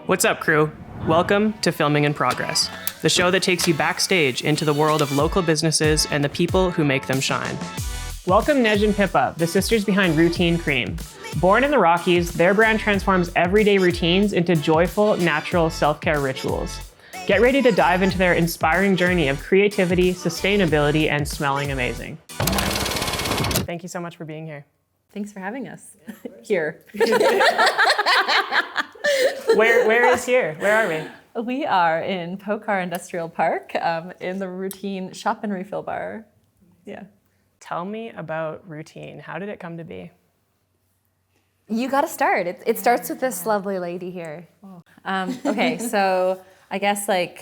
What's up, crew? Welcome to Filming in Progress, the show that takes you backstage into the world of local businesses and the people who make them shine. Welcome Neige and Pippa, the sisters behind Routine Cream. Born in the Rockies, their brand transforms everyday routines into joyful, natural self-care rituals. Get ready to dive into their inspiring journey of creativity, sustainability, and smelling amazing. Thank you so much for being here. Thanks for having us here. Where is here? Where are we? We are in Pokar Industrial Park in the Routine Shop and Refill Bar. Yeah. Tell me about Routine. How did it come to be? You got to start. It starts with this lovely lady here. Okay, so I guess it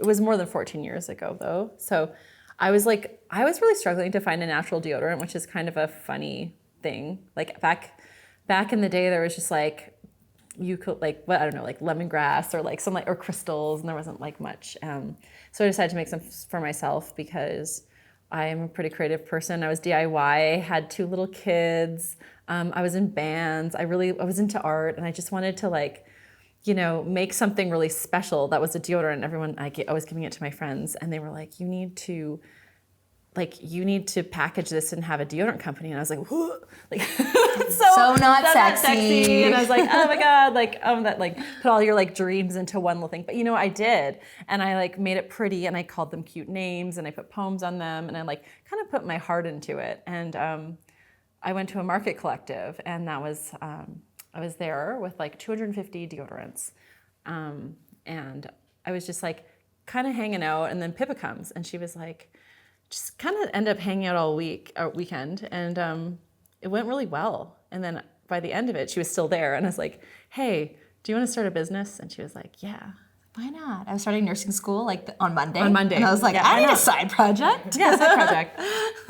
was more than 14 years ago though. So I was really struggling to find a natural deodorant, which is kind of a funny thing. Like back in the day, there was just you could lemongrass or or crystals, and there wasn't much. So I decided to make some for myself because I am a pretty creative person. I was DIY, had 2 little kids. I was in bands. I was into art, and I just wanted to make something really special that was a deodorant. I was giving it to my friends, and they were like, you need to package this and have a deodorant company. And I was like, whoa, so not sexy. And I was like, oh my God, put all your dreams into one little thing. But I did. And I made it pretty, and I called them cute names, and I put poems on them, and I kind of put my heart into it. And I went to a market collective, and that was, I was there with 250 deodorants. And I was just kind of hanging out, and then Pippa comes, and she was just kind of end up hanging out all weekend, and it went really well. And then by the end of it, she was still there, and I was like, hey, do you want to start a business? And she was like, yeah. Why not? I was starting nursing school on Monday. On Monday. And I was like, I need a side project. Yeah, side project.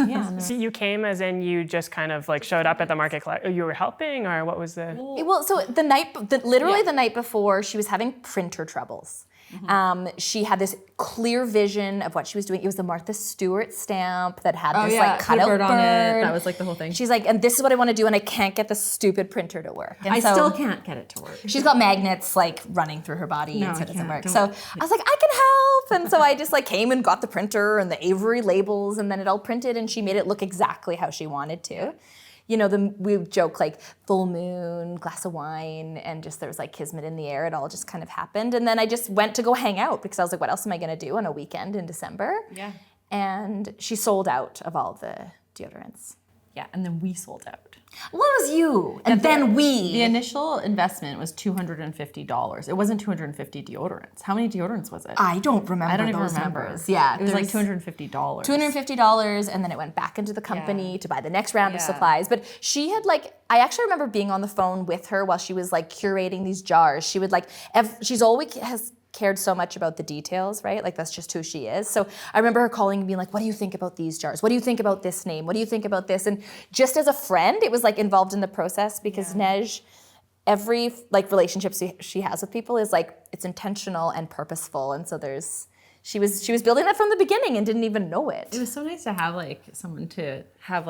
Yeah. So you came as in you just kind of showed up at the market. You were helping, or what was the? Well, so the night before, she was having printer troubles. Mm-hmm. She had this clear vision of what she was doing. It was the Martha Stewart stamp that had this cutout bird on it. That was the whole thing. She's like, and this is what I want to do, and I can't get the stupid printer to work. And I still can't get it to work. She's got magnets running through her body, and so it doesn't work. Don't. So I was like, I can help, and so I just came and got the printer and the Avery labels, and then it all printed, and she made it look exactly how she wanted to. We joke full moon, glass of wine, and just there was kismet in the air. It all just kind of happened. And then I just went to go hang out because I was like, what else am I going to do on a weekend in December? Yeah. And she sold out of all the deodorants. Yeah, and then we sold out. Well, it was you, and then we. The initial investment was $250. It wasn't 250 deodorants. How many deodorants was it? I don't remember. I don't even those remember. Numbers. Yeah, it was $250. $250, and then it went back into the company to buy the next round of supplies. But she had I actually remember being on the phone with her while she was curating these jars. She would she's always has cared so much about the details, right? That's just who she is. So I remember her calling and being like, what do you think about these jars? What do you think about this name? What do you think about this? And just as a friend, it was involved in the process because Neige, every relationship she has with people is it's intentional and purposeful. And so she was building that from the beginning and didn't even know it. It was so nice to have someone to have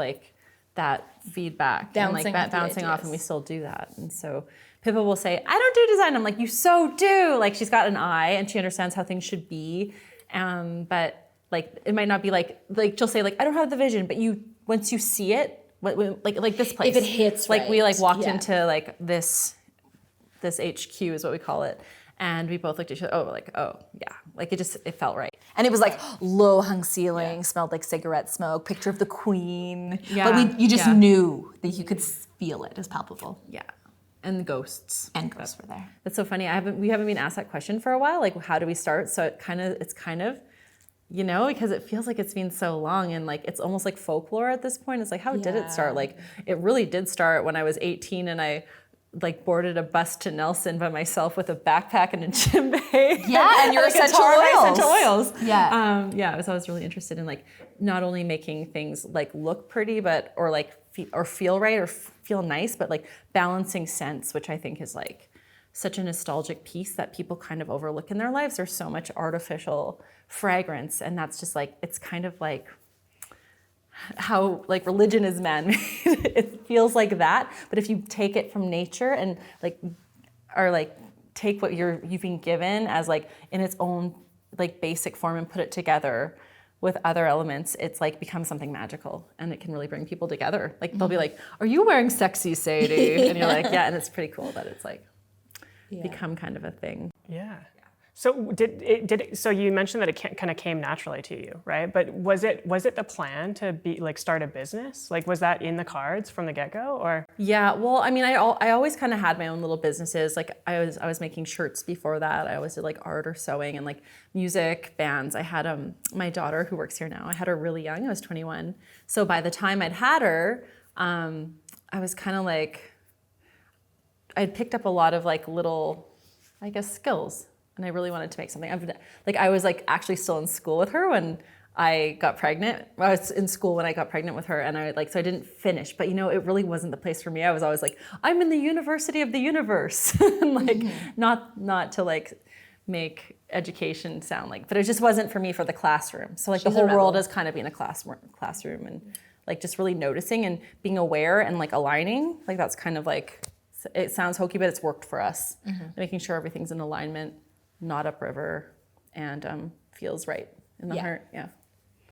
that feedback bouncing and bouncing off, and we still do that. And so Pippa will say, I don't do design. I'm like, you so do. She's got an eye and she understands how things should be. But it might not be she'll say I don't have the vision, but once you see it, this place. If it hits right. We walked into this HQ is what we call it. And we both looked at each other, oh yeah. It felt right. And it was low hung ceiling, smelled like cigarette smoke, picture of the queen. Yeah. But you just knew that you could feel it. It was palpable. Yeah. And the ghosts. And ghosts were there. That's so funny. We haven't been asked that question for a while. How do we start? So it's kind of, because it feels like it's been so long, and it's almost like folklore at this point. It's how did it start? It really did start when I was 18 and I boarded a bus to Nelson by myself with a backpack and a djembe. Yeah, and your essential oils. Yeah. I was always really interested in not only making things look pretty, but or feel right or feel nice, but balancing scents, which I think is such a nostalgic piece that people kind of overlook in their lives. There's so much artificial fragrance, and that's just it's kind of how religion is man-made. It feels like that, but if you take it from nature and are take what you've been given as like in its own like basic form and put it together with other elements, it's like becomes something magical, and it can really bring people together. Like they'll be like, "Are you wearing sexy, Sadie?" And you're like, "Yeah," and it's pretty cool that it's like become kind of a thing. Yeah. So so you mentioned that it kind of came naturally to you, right? But was it the plan to be like start a business? Like was that in the cards from the get-go, or? Yeah, well, I mean, I always kind of had my own little businesses. Like I was making shirts before that. I always did like art or sewing and like music, bands. I had my daughter who works here now. I had her really young. I was 21. So by the time I'd had her, I was kind of like I'd picked up a lot of like little, I guess, skills. And I really wanted to make something. I was like actually still in school with her when I got pregnant. I was in school when I got pregnant with her, and so I didn't finish. But it really wasn't the place for me. I was always like, I'm in the University of the Universe, and like not to like make education sound like, but it just wasn't for me for the classroom. So like the whole world has kind of been a classroom, and like just really noticing and being aware and like aligning. Like that's kind of like, it sounds hokey, but it's worked for us. Making sure everything's in alignment, not upriver, and feels right in the heart. Yeah.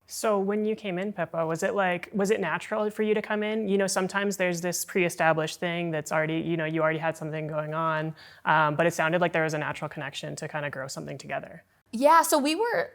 So when you came in, Pippa, was it natural for you to come in? Sometimes there's this pre-established thing that's already, you already had something going on, but it sounded like there was a natural connection to kind of grow something together. Yeah, so we were,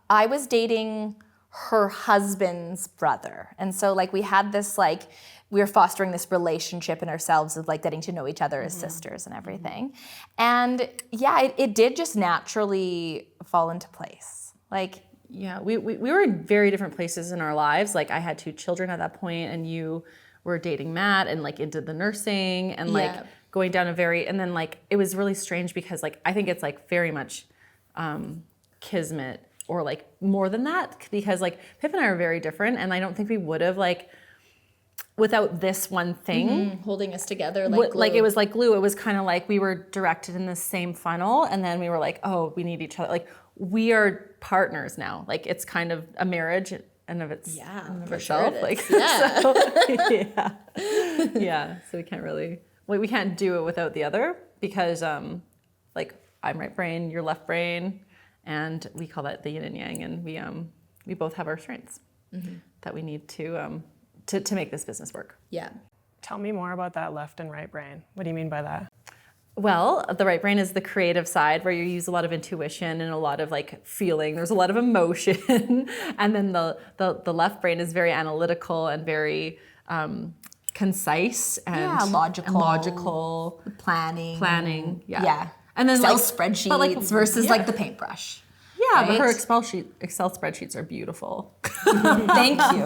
I was dating her husband's brother. And so like we had this like, we were fostering this relationship in ourselves of like getting to know each other as sisters and everything. And yeah, it did just naturally fall into place. Like, yeah, we were in very different places in our lives. Like I had 2 children at that point, and you were dating Matt and like into the nursing and like going down and then like it was really strange because like I think it's like very much kismet or like more than that, because like Pip and I are very different, and I don't think we would have like without this one thing holding us together like glue. Like it was like glue. It was kind of like we were directed in the same funnel, and then we were like, oh, we need each other. Like we are partners now. Like it's kind of a marriage and of its itself. Sure like yeah. So, yeah. So we can't really we can't do it without the other, because like I'm right brain, you're left brain, and we call that the yin and yang, and we both have our strengths that we need to make this business work. Yeah. Tell me more about that left and right brain. What do you mean by that? Well, the right brain is the creative side where you use a lot of intuition and a lot of like feeling. There's a lot of emotion. And then the left brain is very analytical and very concise and logical. Planning. Yeah. And then Excel spreadsheets versus like the paintbrush. Yeah, right? but her Excel spreadsheets are beautiful. Thank you.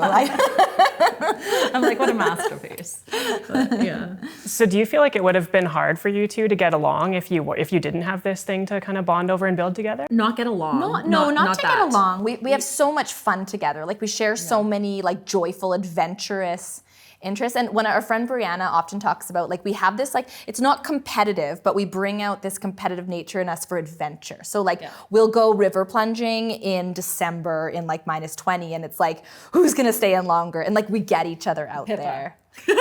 I'm like, what a masterpiece. But, yeah. So do you feel like it would have been hard for you two to get along if you didn't have this thing to kind of bond over and build together? Not get along. Not to get along. We have so much fun together. Like we share so many like joyful, adventurous interests. And when our friend Brianna often talks about, like we have this, like, it's not competitive, but we bring out this competitive nature in us for adventure. So like we'll go river plunging in December in like -20, and it's like, who's gonna stay in longer? And like we get each other out there. She's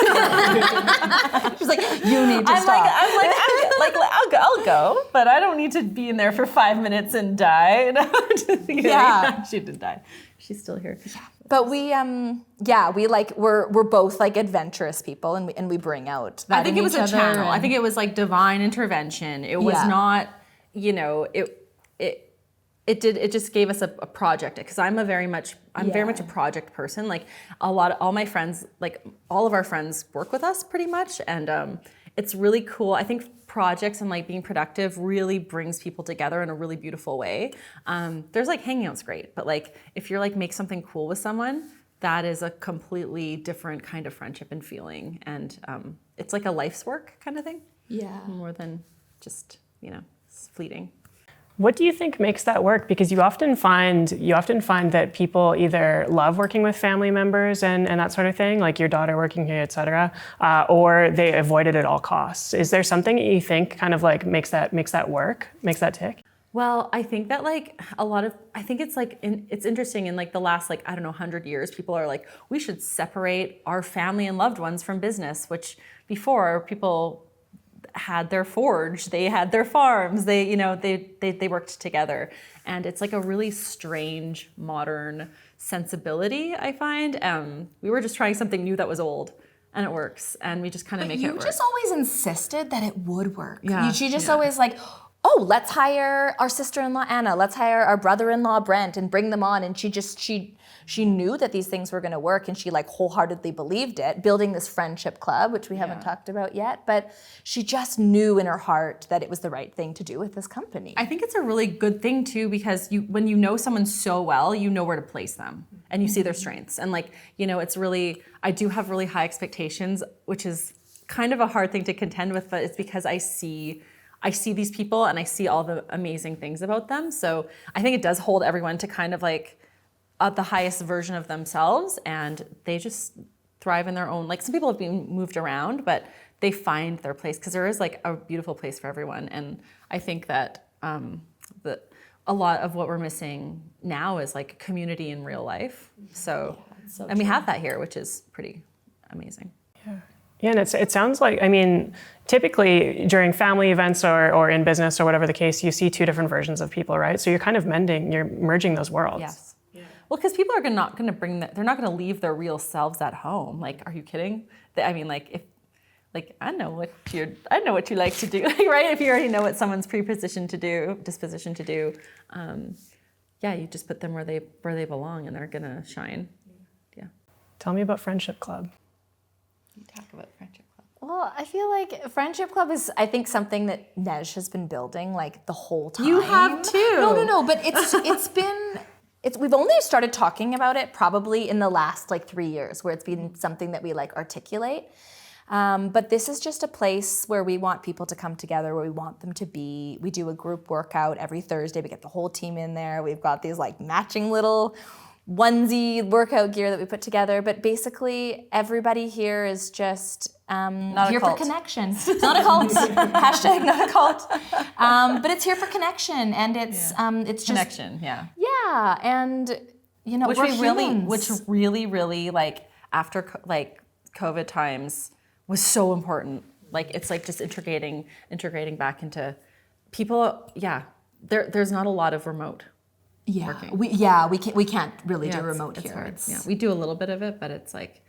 like, you need to stop. I'll go, but I don't need to be in there for 5 minutes and die. Yeah. She did die. She's still here. Yeah. But we're both like adventurous people, and we bring out that I think in it was each a other. channel. I think it was like divine intervention. It was not, it just gave us a project, because I'm very much a project person. Like all my friends, like all of our friends work with us pretty much, and it's really cool. I think projects and like being productive really brings people together in a really beautiful way. There's like hanging out's great, but like if you're like make something cool with someone, that is a completely different kind of friendship and feeling, and it's like a life's work kind of thing. Yeah. More than just fleeting. What do you think makes that work? Because you often find that people either love working with family members and that sort of thing, like your daughter working here, et cetera, or they avoid it at all costs. Is there something that you think kind of like makes that work, makes that tick? Well, I think that like I think it's like, it's interesting in like the last 100 years, people are like, we should separate our family and loved ones from business, which before people had their forge, they had their farms, they worked together. And it's like a really strange modern sensibility, I find. We were just trying something new that was old, and it works, and we just kind of make it work. You just always insisted that it would work. Yeah. She just always like, oh, let's hire our sister-in-law Anna, let's hire our brother-in-law Brent and bring them on. And she knew that these things were going to work, and she like wholeheartedly believed it, building this friendship club, which we haven't talked about yet, but she just knew in her heart that it was the right thing to do with this company. I think it's a really good thing too, because when you know someone so well, you know where to place them, and you see their strengths. And like, it's really, I do have really high expectations, which is kind of a hard thing to contend with, but it's because I see these people and I see all the amazing things about them. So I think it does hold everyone to kind of like at the highest version of themselves, and they just thrive in their own, like some people have been moved around, but they find their place, because there is like a beautiful place for everyone. And I think that a lot of what we're missing now is like community in real life. So and we have that here, which is pretty amazing. Yeah, and it sounds like, I mean, typically during family events or in business or whatever the case, you see two different versions of people, right? So you're kind of you're merging those worlds. Yes. Yeah. Well, because people are not going to they're not going to leave their real selves at home. Like, are you kidding? I mean, like, if, like, I know what you like to do, right? If you already know what someone's disposition to do, you just put them where they belong, and they're going to shine. Yeah. Tell me about Friendship Club. Talk about Friendship Club. Well, I feel like Friendship Club is, I think, something that Neige has been building like the whole time. You have too. No, but we've only started talking about it probably in the last like 3 years, where it's been something that we like articulate. But this is just a place where we want people to come together, where we want them to be. We do a group workout every Thursday. We get the whole team in there. We've got these like matching little onesie workout gear that we put together, but basically everybody here is just here for connection. It's not a cult. Hashtag not a cult. But it's here for connection, and it's just connection. Yeah. Yeah, and which we're which really like after like COVID times was so important. Like it's like just integrating back into people. Yeah, there's not a lot of remote. Yeah, we can't really do remote here. Hard. We do a little bit of it, but it's like,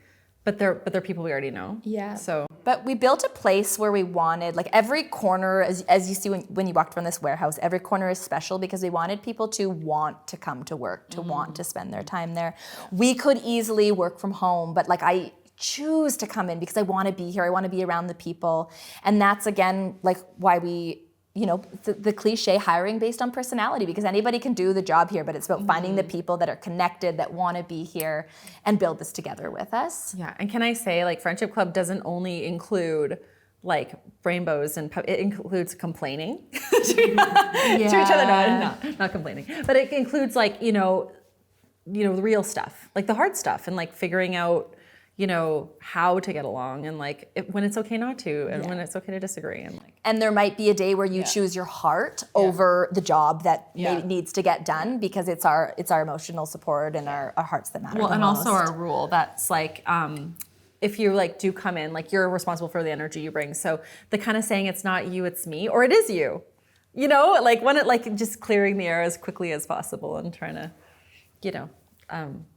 but they're people we already know. Yeah. So, but we built a place where we wanted, like every corner, as you see when you walked from this warehouse, every corner is special because we wanted people to want to come to work, to want to spend their time there. We could easily work from home, but like I choose to come in because I want to be here. I want to be around the people, and that's again like why we. The cliche hiring based on personality, because anybody can do the job here, but it's about finding the people that are connected, that want to be here and build this together with us. Yeah, and can I say, like, Friendship Club doesn't only include like rainbows and it includes complaining to each other. No, not complaining, but it includes like the real stuff, like the hard stuff, and like figuring out how to get along, and like when it's okay not to, and when it's okay to disagree, and there might be a day where you choose your heart over the job that maybe needs to get done, because it's our emotional support and our hearts that matter. Well, and also our rule that's like if you like do come in, like you're responsible for the energy you bring. So the kind of saying it's not you, it's me, or it is you. Like when it like just clearing the air as quickly as possible and trying to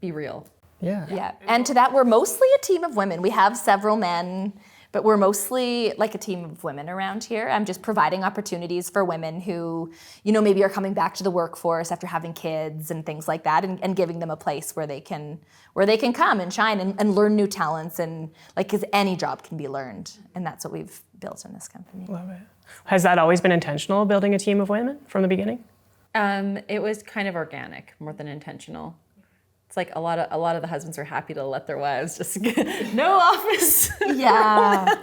be real. Yeah. And to that, we're mostly a team of women. We have several men, but we're mostly like a team of women around here. I'm just providing opportunities for women who, maybe are coming back to the workforce after having kids and things like that, and giving them a place where they can come and shine and learn new talents, and like, because any job can be learned. And that's what we've built in this company. Love it. Has that always been intentional, building a team of women from the beginning? It was kind of organic more than intentional. It's like a lot of the husbands are happy to let their wives just get no office. Yeah.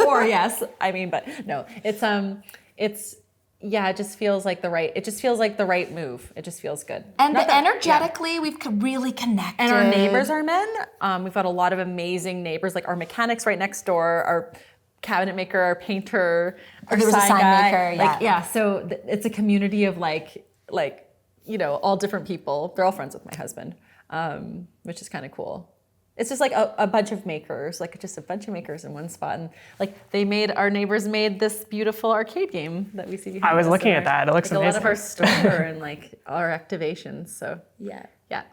Or yes, I mean, but no, it just feels like the right move. It just feels good. And energetically, we've really connected. And our neighbors are men. We've got a lot of amazing neighbors, like our mechanics right next door, our cabinet maker, our painter, our sign maker. So it's a community of like all different people. They're all friends with my husband, which is kind of cool. It's just like a bunch of makers, like just a bunch of makers in one spot. And like our neighbors made this beautiful arcade game that we see behind us. I was looking at that. It looks amazing. A lot of our store and like our activations. So Yeah. Yeah.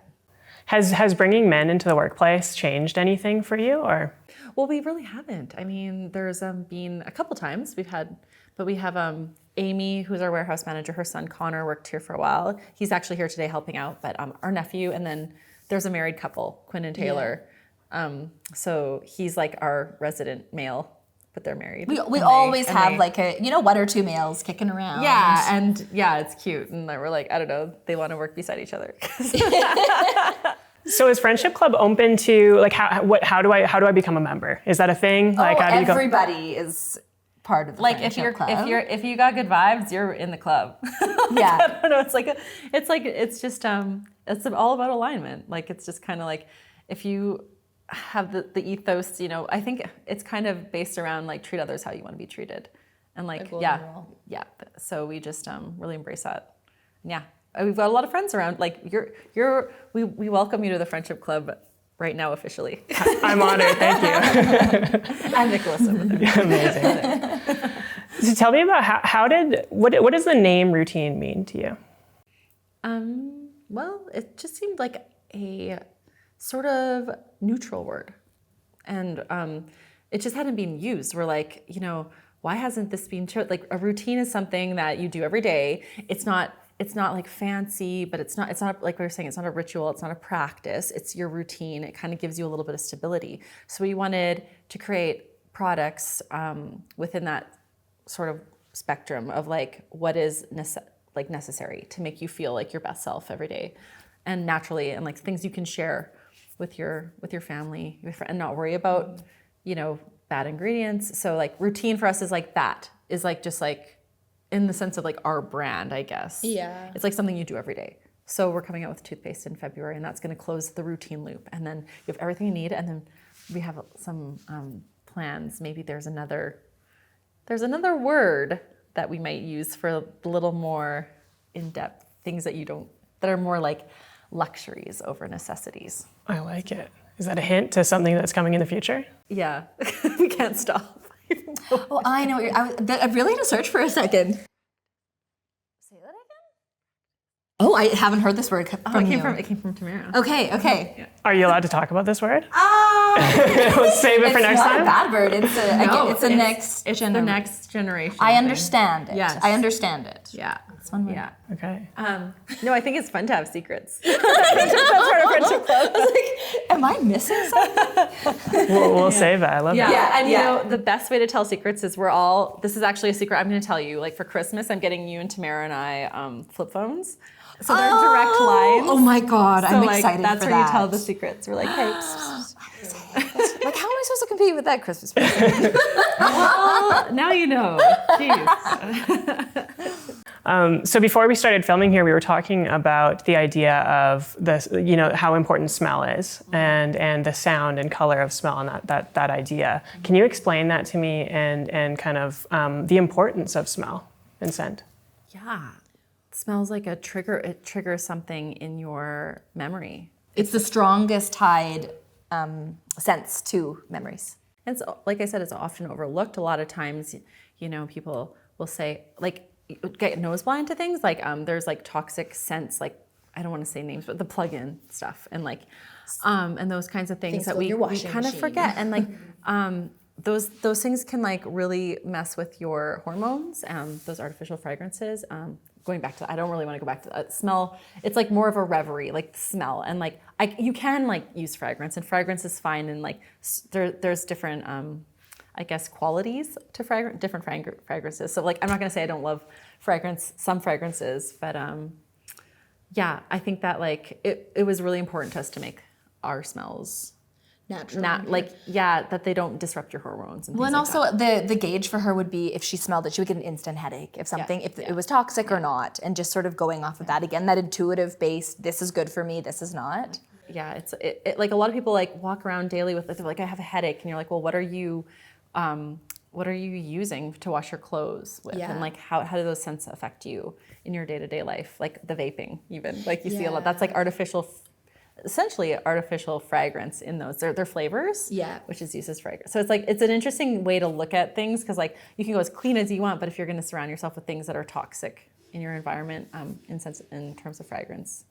Has bringing men into the workplace changed anything for you, or? Well, we really haven't. I mean, there's been a couple times we have Amy, who's our warehouse manager. Her son Connor worked here for a while. He's actually here today helping out. But our nephew, and then there's a married couple, Quinn and Taylor. So he's like our resident male, but they're married. We always have like one or two males kicking around. Yeah, and it's cute. And we're like, I don't know, they want to work beside each other. So is Friendship Club open to like how do I become a member? Is that a thing? Like how do you everybody is part of the like Friendship Club. if you got good vibes, you're in the club. Yeah. I don't know. It's just it's all about alignment. Like it's just kind of like if you have the ethos, I think it's kind of based around like treat others how you want to be treated, and like yeah. So we just really embrace that. Yeah. We've got a lot of friends around. Like we welcome you to the Friendship Club right now officially. I'm honored. Thank you. And Nicholas over there. Yeah, amazing. So tell me about what does the name Routine mean to you? Well, it just seemed like a sort of neutral word, and it just hadn't been used. We're like, why hasn't this been chosen? Like a routine is something that you do every day. It's not like fancy, but it's not like we were saying, it's not a ritual, it's not a practice, it's your routine. It kind of gives you a little bit of stability. So we wanted to create products within that sort of spectrum of like what is necessary to make you feel like your best self every day and naturally, and like things you can share with your family, and not worry about, bad ingredients. So like routine for us is like that, is like just like in the sense of like our brand, I guess. Yeah. It's like something you do every day. So we're coming out with toothpaste in February, and that's going to close the routine loop. And then you have everything you need, and then we have some plans. Maybe there's another word that we might use for a little more in-depth things that are more like luxuries over necessities. I like it. Is that a hint to something that's coming in the future? Yeah, we can't stop. Oh, I know. I really had to search for a second. Say that again? Oh, I haven't heard this word from you. It came from Tamara. Okay. Yeah. Are you allowed to talk about this word? Oh! Save it for next time? It's not a bad word. It's the next generation. I understand it. Yes. I understand it. Yeah. It's one word. Yeah. Okay. No, I think it's fun to have secrets. That's part of Friendship Club. I was like, am I missing something? We'll save that. I love that. Yeah, and the best way to tell secrets is this is actually a secret I'm going to tell you. Like for Christmas, I'm getting you and Tamara and I flip phones. So they're direct lines. Oh my God, I'm like, excited that's for where that. you tell the secrets. We're like, hey, like, how am I supposed to compete with that Christmas present? well, now you know. Jeez. So before we started filming here, we were talking about the idea of how important smell is, and the sound and color of smell, and that idea. Can you explain that to me, and kind of the importance of smell and scent? Yeah. It smells like a trigger. It triggers something in your memory. It's the strongest tied sense to memories. And so, like I said, it's often overlooked. A lot of times, people will say, like, get nose blind to things. Like, there's like toxic scents, like, I don't want to say names, but the plug-in stuff, and like, and those kinds of things that we kind of forget. And like, those things can like really mess with your hormones. Those artificial fragrances. Going back to, I don't really want to go back to that smell. It's like more of a reverie, like smell, and like you can like use fragrance, and fragrance is fine, and like there's different, I guess, qualities to different fragrances. So like I'm not gonna say I don't love some fragrances, but yeah, I think that like it was really important to us to make our smells natural. That they don't disrupt your hormones. And well, and things also the gauge for her would be if she smelled it, she would get an instant headache if something, if it was toxic or not, and just sort of going off of that again, that intuitive base. This is good for me. This is not. Yeah, it's like a lot of people like walk around daily with they're like, I have a headache, and you're like, well, what are you using to wash your clothes with, and like how do those scents affect you in your day-to-day life? Like the vaping, even like you see a lot. That's like artificial. essentially artificial fragrance in those. They're flavors, which is used as fragrance. So it's like, it's an interesting way to look at things, because like you can go as clean as you want, but if you're going to surround yourself with things that are toxic in your environment, in terms of fragrance.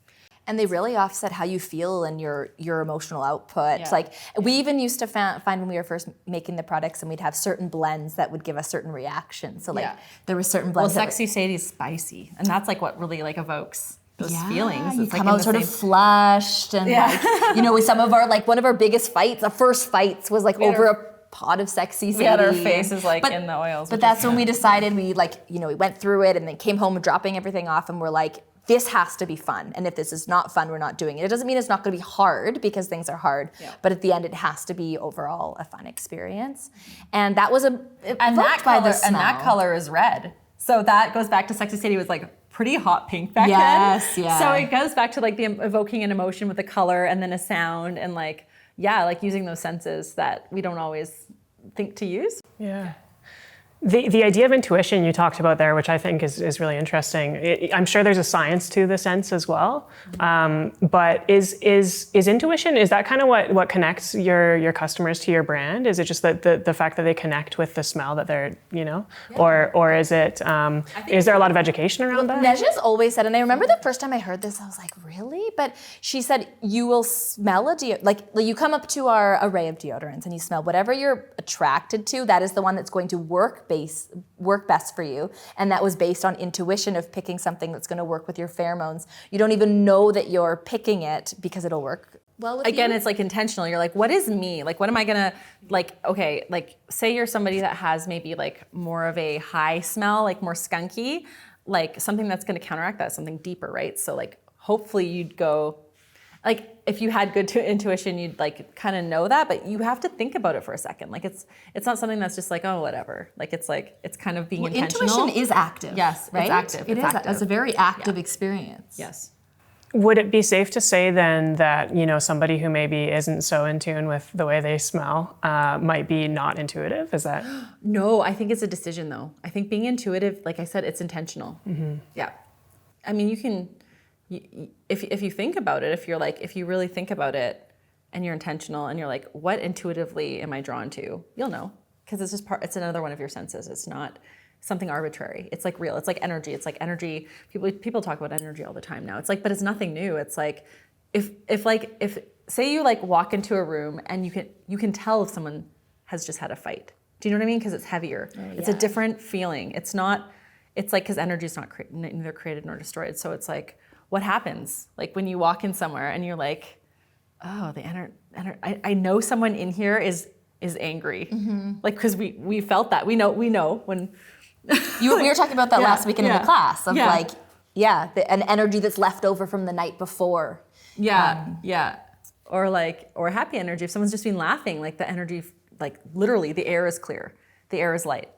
And they really offset how you feel and your emotional output. Yeah. Like we even used to find when we were first making the products, and we'd have certain blends that would give us certain reactions. So like there were certain blends. Well, Sexy Sadie is spicy, and that's like what really like evokes those feelings. You come out sort of flushed, and like, you know, with some of our, like one of our biggest fights, our first fights was like over a pot of Sexy Sadie. We had our faces like in the oils. But that's when we decided we went through it and then came home dropping everything off, and we're like, this has to be fun. And if this is not fun, we're not doing it. It doesn't mean it's not going to be hard, because things are hard. Yeah. But at the end, it has to be overall a fun experience. And that was that color is red. So that goes back to Sexy Sadie was like pretty hot pink back then. Yes, yeah. So it goes back to like the evoking an emotion with a color and then a sound, and like, yeah, like using those senses that we don't always think to use. Yeah. The idea of intuition you talked about there, which I think is really interesting. I'm sure there's a science to the sense as well. But is intuition, is that kind of what connects your customers to your brand? Is it just the fact that they connect with the smell that they're, or is it, is there a lot of education around that? Neige's always said, and I remember the first time I heard this, I was like, really? But she said, you will smell like you come up to our array of deodorants and you smell whatever you're attracted to, that is the one that's going to work best for you. And that was based on intuition of picking something that's going to work with your pheromones. You don't even know that you're picking it because it'll work well with you. It's like intentional. You're like, what is me? Like, what am I gonna, like, okay, like say you're somebody that has maybe like more of a high smell, like more skunky, like something that's gonna counteract that, something deeper, right? So like, hopefully you'd go, like, if you had good intuition, you'd like kind of know that, but you have to think about it for a second. Like it's not something that's just like, oh, whatever. Like it's kind of being intentional. Intuition is active. Yes, right? It's active. It's active. It's a very active experience. Yes. Would it be safe to say then that, somebody who maybe isn't so in tune with the way they smell might be not intuitive? Is that? No, I think it's a decision though. I think being intuitive, like I said, it's intentional. Mm-hmm. Yeah. I mean, you can, if you think about it, if you really think about it and you're intentional and you're like, what intuitively am I drawn to? You'll know, because it's another one of your senses. It's not something arbitrary. It's like real. It's like energy. It's like energy. People talk about energy all the time now. It's like, but it's nothing new. It's like, if say you like walk into a room and you can tell if someone has just had a fight. Do you know what I mean? Because it's heavier. Oh, yeah. It's a different feeling. It's like, because energy is not neither created nor destroyed. So it's like, what happens? Like when you walk in somewhere and you're like, oh, I know someone in here is angry. Mm-hmm. Like, because we felt that. We know when we were talking about that last weekend in the class of like, an energy that's left over from the night before. Yeah. Or happy energy. If someone's just been laughing, like the energy, like literally the air is clear. The air is light.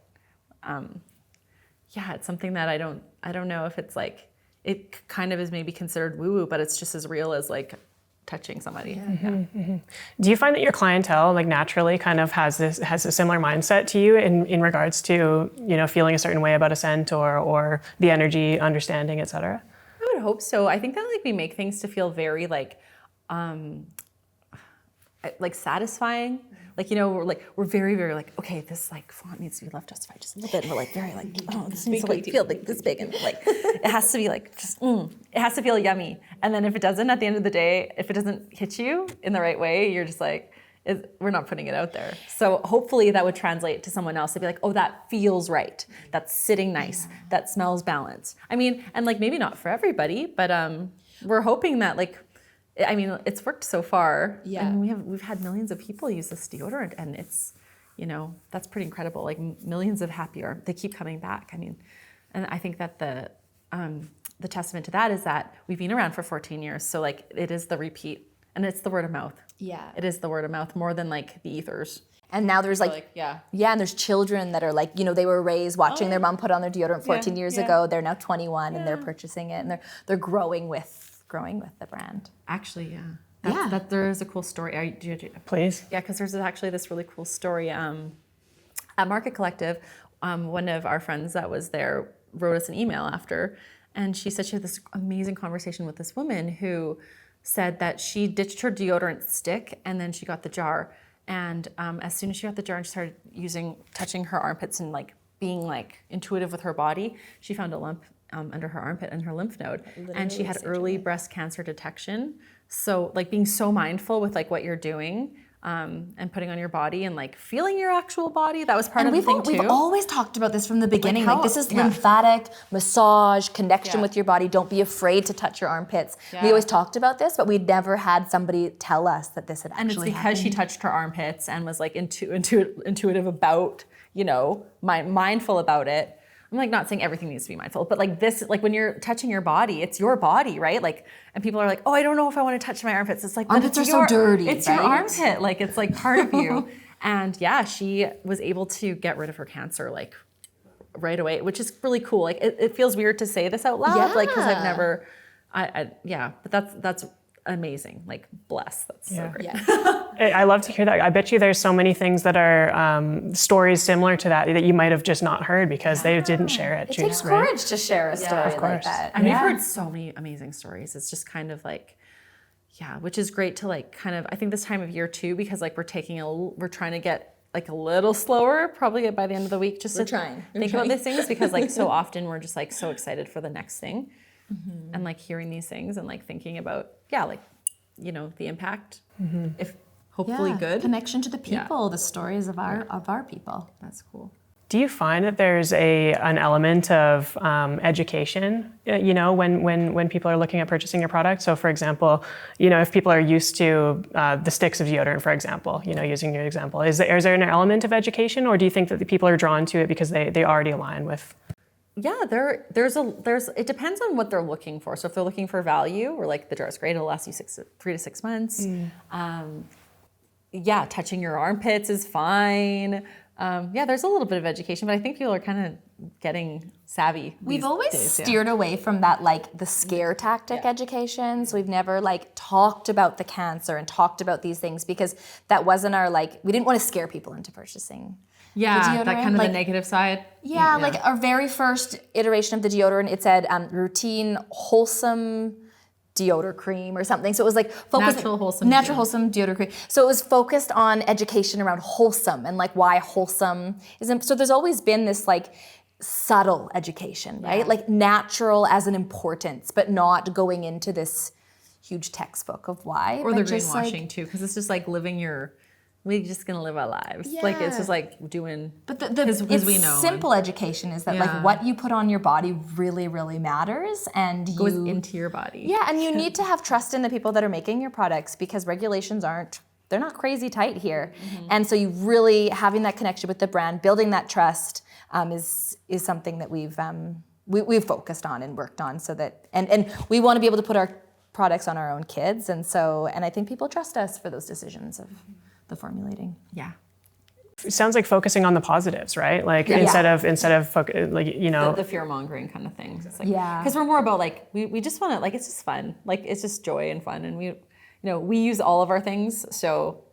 It's something that I don't know if it's like, it kind of is maybe considered woo-woo, but it's just as real as like touching somebody. Yeah. Mm-hmm, mm-hmm. Do you find that your clientele like naturally kind of has a similar mindset to you in regards to, feeling a certain way about a scent or the energy, understanding, et cetera? I would hope so. I think that like we make things to feel very like satisfying. Like, we're very, very like, okay, this like font needs to be left justified just a little bit. And we're like very like, oh, this needs to like feel like this big. And like, it has to be like, just, it has to feel yummy. And then if it doesn't, at the end of the day, if it doesn't hit you in the right way, you're just like, we're not putting it out there. So hopefully that would translate to someone else to be like, oh, that feels right. That's sitting nice. Yeah. That smells balanced. I mean, and like maybe not for everybody, but we're hoping that like, I mean, it's worked so far. Yeah. And we've had millions of people use this deodorant, and it's, that's pretty incredible. Like millions of happier. They keep coming back. I mean, and I think that the testament to that is that we've been around for 14 years. So like it is the repeat, and it's the word of mouth. Yeah. It is the word of mouth more than like the ethers. And now there's and there's children that are like, they were raised watching their mom put on their deodorant 14 years ago. They're now 21 and they're purchasing it, and they're growing with the brand. Actually, that there is a cool story. Please. Yeah, because there's actually this really cool story. At Market Collective, one of our friends that was there wrote us an email after, and she said she had this amazing conversation with this woman who said that she ditched her deodorant stick and then she got the jar. And as soon as she got the jar and she started touching her armpits and like being like intuitive with her body, she found a lump under her armpit and her lymph node. And she had early breast cancer detection. So like being so mindful with like what you're doing and putting on your body and like feeling your actual body, that was part of the thing too. We've always talked about this from the beginning. how- Like this is yeah. lymphatic, massage, connection Yeah. with your body. Don't be afraid to touch your armpits. Yeah. We always talked about this, but we'd never had somebody tell us that this had And it's actually because she happened. touched her armpits and was like intuitive about, mindful about it. I'm like not saying everything needs to be mindful, but like this, like when you're touching your body, it's your body, right? Like, and people are like, oh, I don't know if I want to touch my armpits. It's like, but Armpits it's are so dirty, It's right? your armpit. Like it's like part of you. And yeah, she was able to get rid of her cancer like right away, which is really cool. Like it feels weird to say this out loud, like because I've Yeah. never, but that's amazing. Like bless, that's so great. I love to hear that. I bet you there's so many things that are stories similar to that you might have just not heard because they didn't share it. It takes courage to share a story like course. that. And we've heard so many amazing stories. It's just kind of like, which is great to like kind of, I think this time of year too, because like we're trying to get like a little slower, probably by the end of the week, just to think about these things because like so often we're just like so excited for the next thing and like hearing these things and like thinking about, the impact, if hopefully good. Connection to the people, the stories of our people. That's cool. Do you find that there's an element of education, when people are looking at purchasing your product? So for example, if people are used to the sticks of deodorant, for example, using your example, is there an element of education, or do you think that the people are drawn to it because they already align with? Yeah, it depends on what they're looking for. So if they're looking for value, or like the jar is great, it'll last you 3 to 6 months. Touching your armpits is fine. There's a little bit of education, but I think people are kind of getting savvy. We've always days, steered away from that, like the scare tactic education. So we've never like talked about the cancer and talked about these things because that wasn't our we didn't want to scare people into purchasing. Yeah, that kind of like, the negative side. Yeah, like our very first iteration of the deodorant, it said routine, wholesome deodor cream or something. So it was like focused Natural, wholesome deodor cream. So it was focused on education around wholesome and like why wholesome isn't. So there's always been this like subtle education, right? Yeah. Like natural as an importance, but not going into this huge textbook of why. Or but the just, greenwashing too, because it's just like we're just gonna live our lives. Like it's just like doing. But the because we know simple education is that like what you put on your body really, really matters, and goes into your body. Yeah, and you need to have trust in the people that are making your products because regulations they're not crazy tight here, and so you really having that connection with the brand, building that trust is something that we've focused on and worked on, so that and we want to be able to put our products on our own kids, and I think people trust us for those decisions of the formulating. Yeah. It sounds like focusing on the positives, right? Like instead of The fear mongering kind of thing. It's like, because we're more about like we just want to like it's just fun, like it's just joy and fun, and we use all of our things, so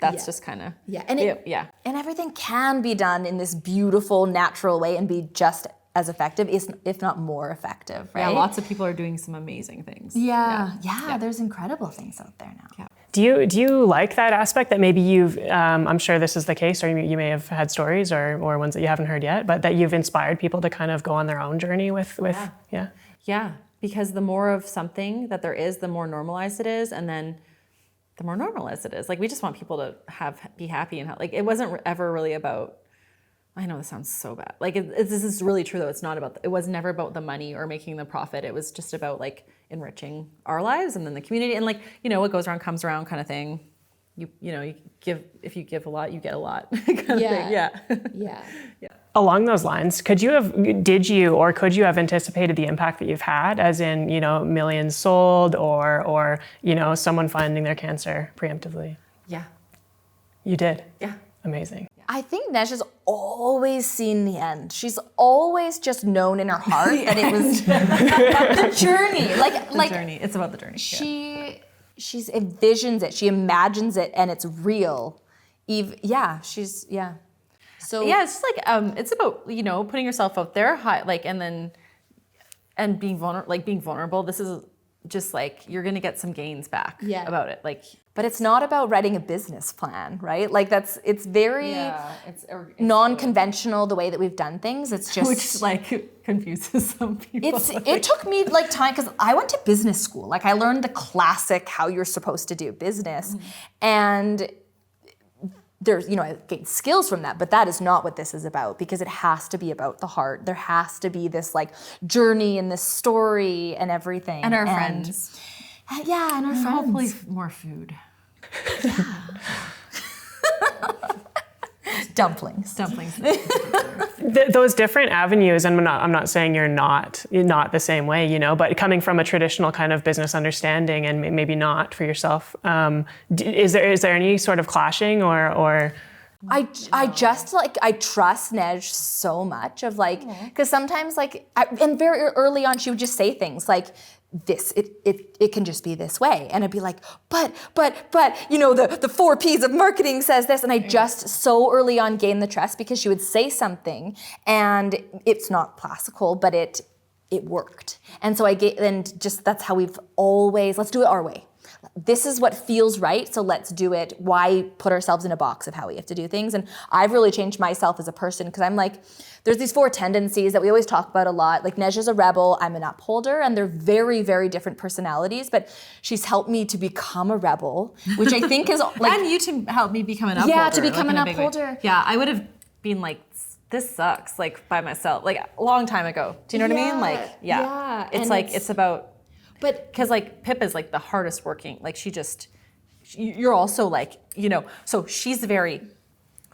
that's just kind of and everything can be done in this beautiful natural way and be just as effective, if not more effective, right? Yeah, lots of people are doing some amazing things. Yeah, there's incredible things out there now. Yeah. Do you like that aspect that maybe you've, I'm sure this is the case, or you may have had stories or ones that you haven't heard yet, but that you've inspired people to kind of go on their own journey with. Yeah, because the more of something that there is, the more normalized it is, and then the more normalized it is. Like we just want people to be happy and like it wasn't ever really about. I know this sounds so bad. Like this is really true though. It's not about. It was never about the money or making the profit. It was just about like enriching our lives and then the community and like what goes around comes around kind of thing. You give if you give a lot, you get a lot kind of thing. Yeah. Along those lines, could you have anticipated the impact that you've had, as in millions sold or someone finding their cancer preemptively? Yeah. You did. Yeah. Amazing. I think Neige has always seen the end. She's always just known in her heart that it was the journey. The journey. It's about the journey. She envisions it. She imagines it, and it's real. So it's just like it's about putting yourself out there, and being vulnerable. Being vulnerable. This is just like you're gonna get some gains back about it. Like, but it's not about writing a business plan, right? Like it's very it's non-conventional the way that we've done things. It's just which like confuses some people. It took me like time because I went to business school. Like I learned the classic how you're supposed to do business, and there's, I gained skills from that, but that is not what this is about, because it has to be about the heart. There has to be this like journey and this story and everything. And our friends. Yeah, and our friends. Hopefully more food. Dumplings. Those different avenues, and I'm not saying you're not the same way, but coming from a traditional kind of business understanding and maybe not for yourself, is there any sort of clashing or? I just like, I trust Neige so much of like, because sometimes like, and very early on she would just say things like, it can just be this way. And I'd be like, but, the 4 Ps of marketing says this. And I just so early on gained the trust because she would say something and it's not classical, but it worked. And so that's how we've always, let's do it our way. This is what feels right, so let's do it. Why put ourselves in a box of how we have to do things? And I've really changed myself as a person because I'm like, there's these 4 tendencies that we always talk about a lot. Like Neige is a rebel, I'm an upholder, and they're very, very different personalities, but she's helped me to become a rebel, which I think is like... And you to help me become an upholder. Yeah, to become an upholder. Yeah, I would have been like, this sucks, like by myself, like a long time ago. Do you know what I mean? Like, yeah. It's like, it's about... But because like Pippa's like the hardest working, like you're also like, so she's very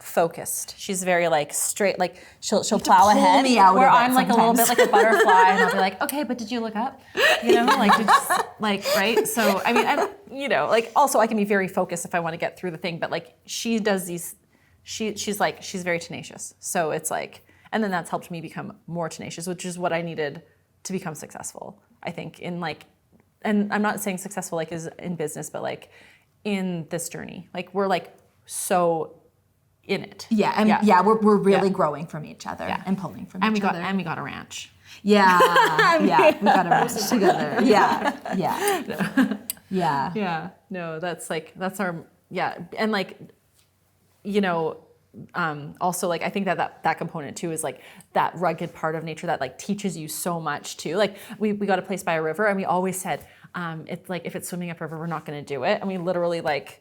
focused. She's very like straight, like she'll plow ahead. Me out where of it I'm like sometimes. a little bit like a butterfly, and I'll be like, okay, but did you look up? Right? So I mean, like also I can be very focused if I want to get through the thing, but like she does these, she's very tenacious. So it's like, and then that's helped me become more tenacious, which is what I needed to become successful. I think in like, and I'm not saying successful like is in business, but like in this journey, like we're like so in it. Yeah, and we're really growing from each other and pulling from each other. And we got a ranch. Yeah, we got a ranch together. Yeah. No, that's our and like, also like I think that component too is like that rugged part of nature that like teaches you so much too. Like we got a place by a river and we always said it's like if it's swimming upriver we're not going to do it, and we literally like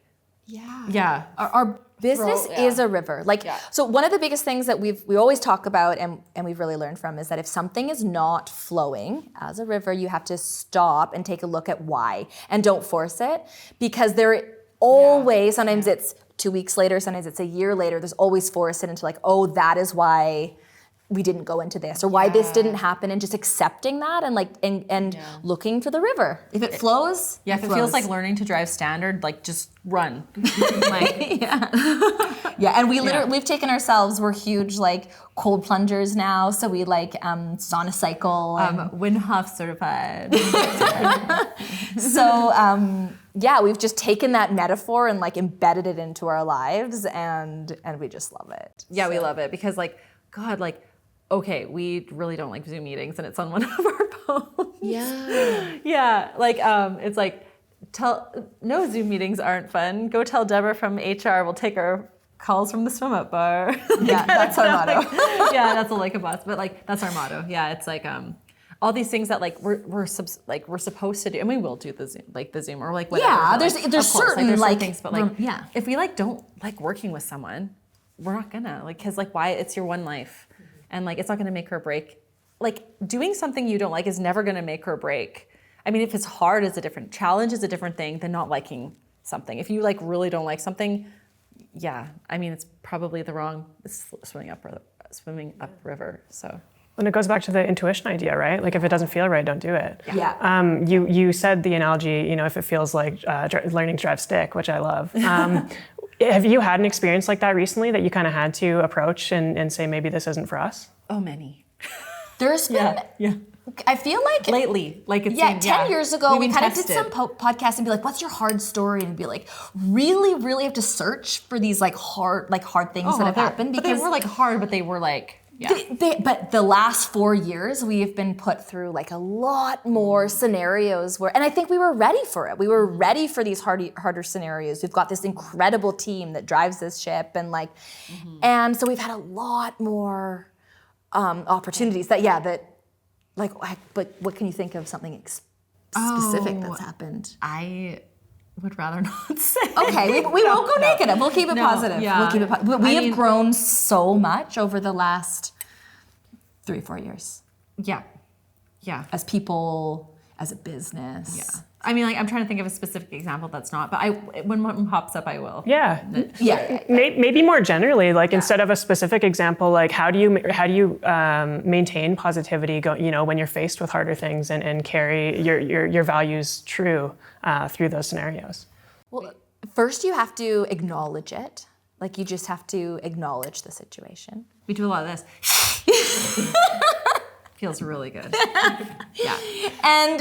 our business is a river. Like so one of the biggest things that we always talk about and we've really learned from is that if something is not flowing as a river, you have to stop and take a look at why and don't force it, because there always sometimes it's 2 weeks later, sometimes it's a year later, there's always forced into like, oh, that is why we didn't go into this or why this didn't happen, and just accepting that and like and looking to the river. If it flows, if it feels like learning to drive standard, like just run. Like and we've taken ourselves, we're huge like cold plungers now, so we like sauna cycle, Windhoff certified. So we've just taken that metaphor and like embedded it into our lives, and we just love it. Yeah, we love it because like God, like okay, we really don't like Zoom meetings and it's on one of our phones. Like it's like no Zoom meetings aren't fun. Go tell Deborah from HR we'll take our calls from the swim up bar. That's our motto. That's a like a boss, but like that's our motto. It's like all these things that like we're supposed to do, and we will do the Zoom or like whatever. Yeah, there's certain like things, but like if we like don't like working with someone, we're not gonna like, because like why, it's your one life, and like it's not gonna make or break. Like doing something you don't like is never gonna make or break. I mean, if it's hard, it's a different challenge, is a different thing than not liking something. If you like really don't like something, I mean it's probably the wrong swimming up river. So. And it goes back to the intuition idea, right? Like if it doesn't feel right, don't do it. You said the analogy, if it feels like learning to drive stick, which I love. Have you had an experience like that recently that you kind of had to approach and say, maybe this isn't for us? Oh, many. There's been, I feel like lately, like it's 10 years ago, we kind of did some podcasts and be like, what's your hard story? And be like, really have to search for these like hard things that have happened. Because they were like hard, but they were like, But the last 4 years, we have been put through like a lot more scenarios where, and I think we were ready for it. We were ready for these harder scenarios. We've got this incredible team that drives this ship, and like, and so we've had a lot more opportunities that like, but what can you think of something specific that's happened? I would rather not say. Okay, we won't go negative. We'll keep it positive. Yeah. We'll keep it But we have grown so much over the last 3-4 years. Yeah. As people, as a business. Yeah. I mean, like, I'm trying to think of a specific example that's not, but when one pops up, I will. Yeah. Yeah. Maybe more generally, like instead of a specific example, like how do you maintain positivity, when you're faced with harder things and carry your values true through those scenarios? Well, first you have to acknowledge it. Like you just have to acknowledge the situation. We do a lot of this. Feels really good. Yeah. And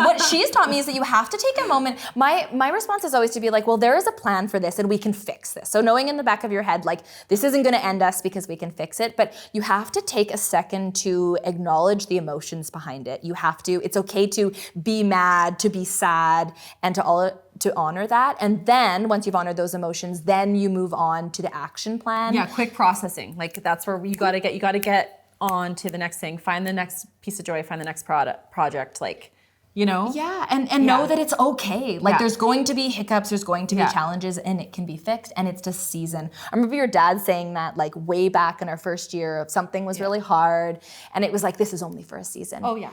what she's taught me is that you have to take a moment. My response is always to be like, well, there is a plan for this and we can fix this. So knowing in the back of your head, like, this isn't going to end us because we can fix it, but you have to take a second to acknowledge the emotions behind it. It's okay to be mad, to be sad, and to honor that. And then once you've honored those emotions, then you move on to the action plan. Yeah, quick processing. Like that's where you gotta get on to the next thing, find the next piece of joy, find the next project, like, Yeah, and know that it's okay. Like there's going to be hiccups, there's going to be Yeah. challenges, and it can be fixed, and it's just season. I remember your dad saying that like way back in our first year of something was really hard, and it was like, this is only for a season. Oh yeah.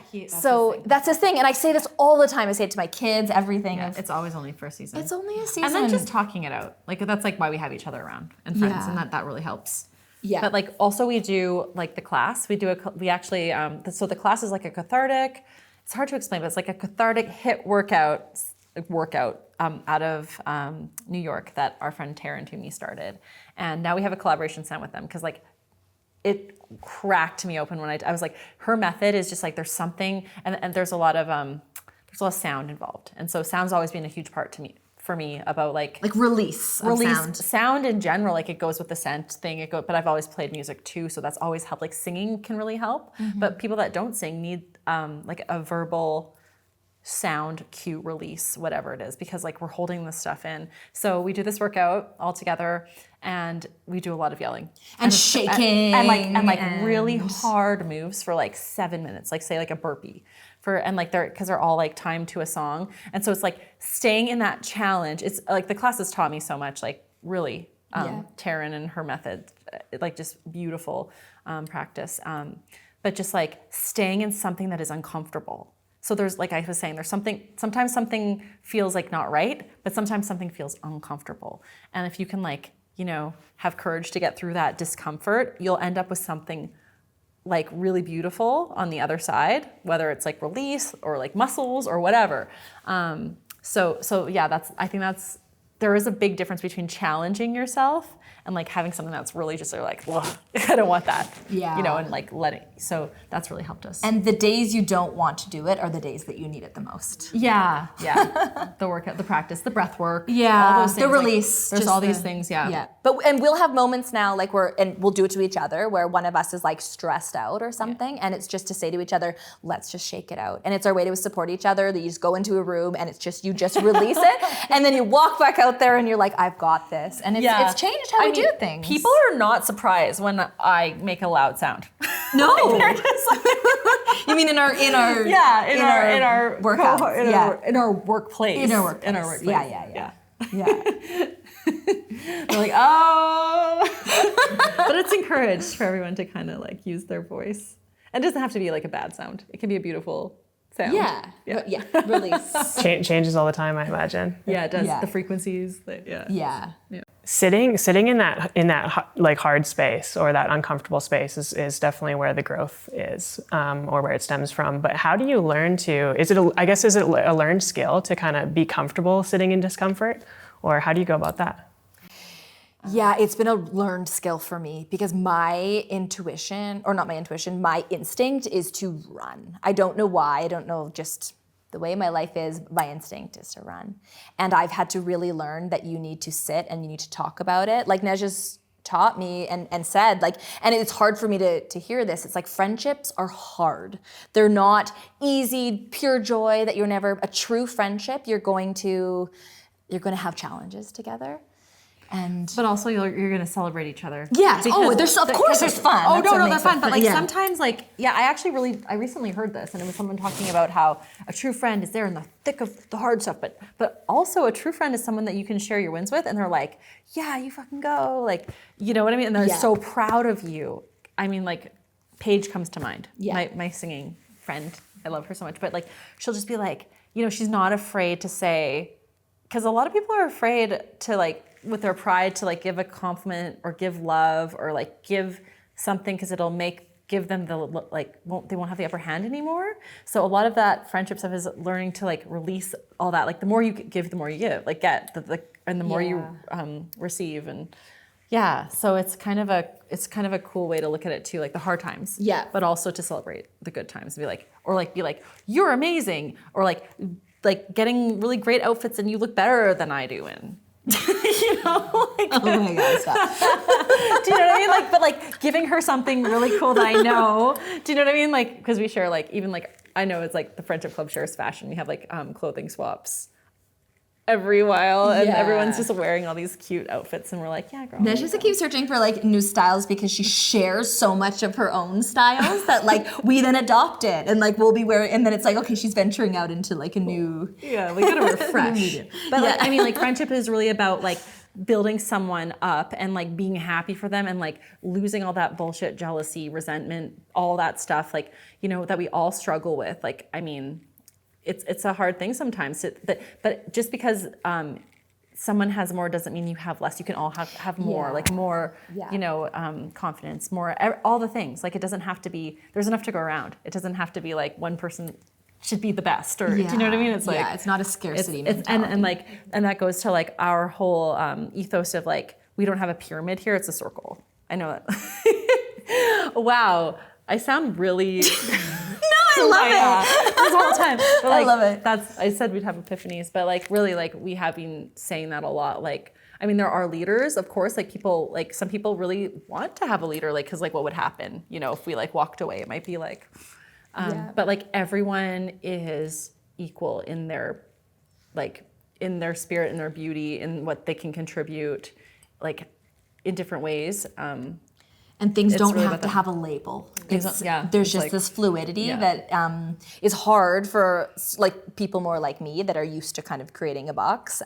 That's his thing, and I say this all the time. I say it to my kids, everything. Yeah, it's always only for a season. It's only a season. And then just talking it out. Like that's like why we have each other around and friends, Yeah. and that really helps. Yeah. But like also we do like the class. We actually so the class is like a cathartic. It's hard to explain, but it's like a cathartic HIIT workout out of New York that our friend Tara and Toomey started, and now we have a collaboration signed with them because like it cracked me open when I was like, her method is just like there's something, and there's a lot of sound involved, and so sound's always been a huge part for me about like release sound in general. Like it goes with the scent thing. But I've always played music too, so that's always helped. Like singing can really help, but people that don't sing need like a verbal sound cue release, whatever it is, because like we're holding this stuff in. So we do this workout all together, and we do a lot of yelling and shaking and really hard moves for like 7 minutes, like say like a burpee. Because they're all like timed to a song, and so it's like staying in that challenge. It's like the class has taught me so much, like really, Taryn and her method, like just beautiful practice. But just like staying in something that is uncomfortable. So there's, like I was saying, sometimes something feels like not right, but sometimes something feels uncomfortable. And if you can have courage to get through that discomfort, you'll end up with something like really beautiful on the other side, whether it's like release or like muscles or whatever. So yeah, I think there is a big difference between challenging yourself and like having something that's really just like, ugh, I don't want that. Yeah. And like so that's really helped us. And the days you don't want to do it are the days that you need it the most. Yeah. The workout, the practice, the breath work. Yeah. All those things. The release. There's all these things. Yeah. Yeah. And we'll have moments now like we'll do it to each other where one of us is like stressed out or something. And it's just to say to each other, let's just shake it out. And it's our way to support each other, that you just go into a room and you just release it. And then you walk back out there and you're like, I've got this. And it's changed how we do things. People are not surprised when I make a loud sound. No. They're just like, you mean in our in our workouts. In our workplace. In our workplace. Yeah. Yeah. They're like, oh. But it's encouraged for everyone to kind of like use their voice. And it doesn't have to be like a bad sound. It can be a beautiful sound. Yeah. Release. Changes all the time, I imagine. Yeah, it does. Yeah. The frequencies. Yeah. Sitting in that like hard space or that uncomfortable space is definitely where the growth is, or where it stems from. But how do you learn to? Is it a learned skill to kind of be comfortable sitting in discomfort, or how do you go about that? Yeah, it's been a learned skill for me because my instinct is to run. I don't know why. I don't know, just the way my life is, my instinct is to run. And I've had to really learn that you need to sit and you need to talk about it. Like Neige's taught me and said, like, and it's hard for me to hear this. It's like friendships are hard. They're not easy, pure joy that you're never a true friendship. You're going to have challenges together. But also you're gonna celebrate each other. Yes. Of course there's fun. Oh, no, they're fun. But like yeah. sometimes I recently heard this, and it was someone talking about how a true friend is there in the thick of the hard stuff, but also a true friend is someone that you can share your wins with, and they're like, yeah, you fucking go, like, you know what I mean? And they're so proud of you. I mean, like, Paige comes to mind. Yeah. My singing friend. I love her so much. But like, she'll just be like, you know, she's not afraid to say, because a lot of people are afraid to like, with their pride, to like give a compliment or give love or like give something because it'll give them the like they won't have the upper hand anymore. So a lot of that friendship stuff is learning to like release all that. Like the more you give, the more you give. Like get and the more you receive, and so it's kind of a cool way to look at it too, like the hard times. Yeah. But also to celebrate the good times. Be like you're amazing, or like getting really great outfits and you look better than I do in. You know, like, oh my God, stop. Do you know what I mean? Like, but like giving her something really cool that I know. Do you know what I mean? Like, because we share like, even like, I know it's like the Friendship Club shares fashion. We have like clothing swaps every while, and everyone's just wearing all these cute outfits, and we're like, yeah, girl. Neige has to keep searching for like new styles because she shares so much of her own styles that like we then adopt it, and like we'll be wearing, and then it's like, okay, she's venturing out into like a new. Yeah, we gotta refresh. But like, I mean, like friendship is really about like building someone up and like being happy for them, and like losing all that bullshit, jealousy, resentment, all that stuff, like, you know, that we all struggle with. Like, I mean, it's a hard thing sometimes, but just because someone has more doesn't mean you have less. You can all have more, like more, you know, confidence, more, all the things. Like it doesn't have to be, there's enough to go around. It doesn't have to be like one person should be the best, or do you know what I mean? It's like, it's not a scarcity mentality. And that goes to like our whole ethos of like, we don't have a pyramid here, it's a circle. I know that. Wow, I sound really... I love it. This whole time. But like, I love it. I said we'd have epiphanies, but like really, like we have been saying that a lot. Like, I mean, there are leaders, of course. Like people, like some people really want to have a leader, like because like what would happen, you know, if we like walked away? It might be like, but like everyone is equal in their, like in their spirit, in their beauty, in what they can contribute, like in different ways. And things don't really have to have a label. There's just like, this fluidity that is hard for like people more like me that are used to kind of creating a box.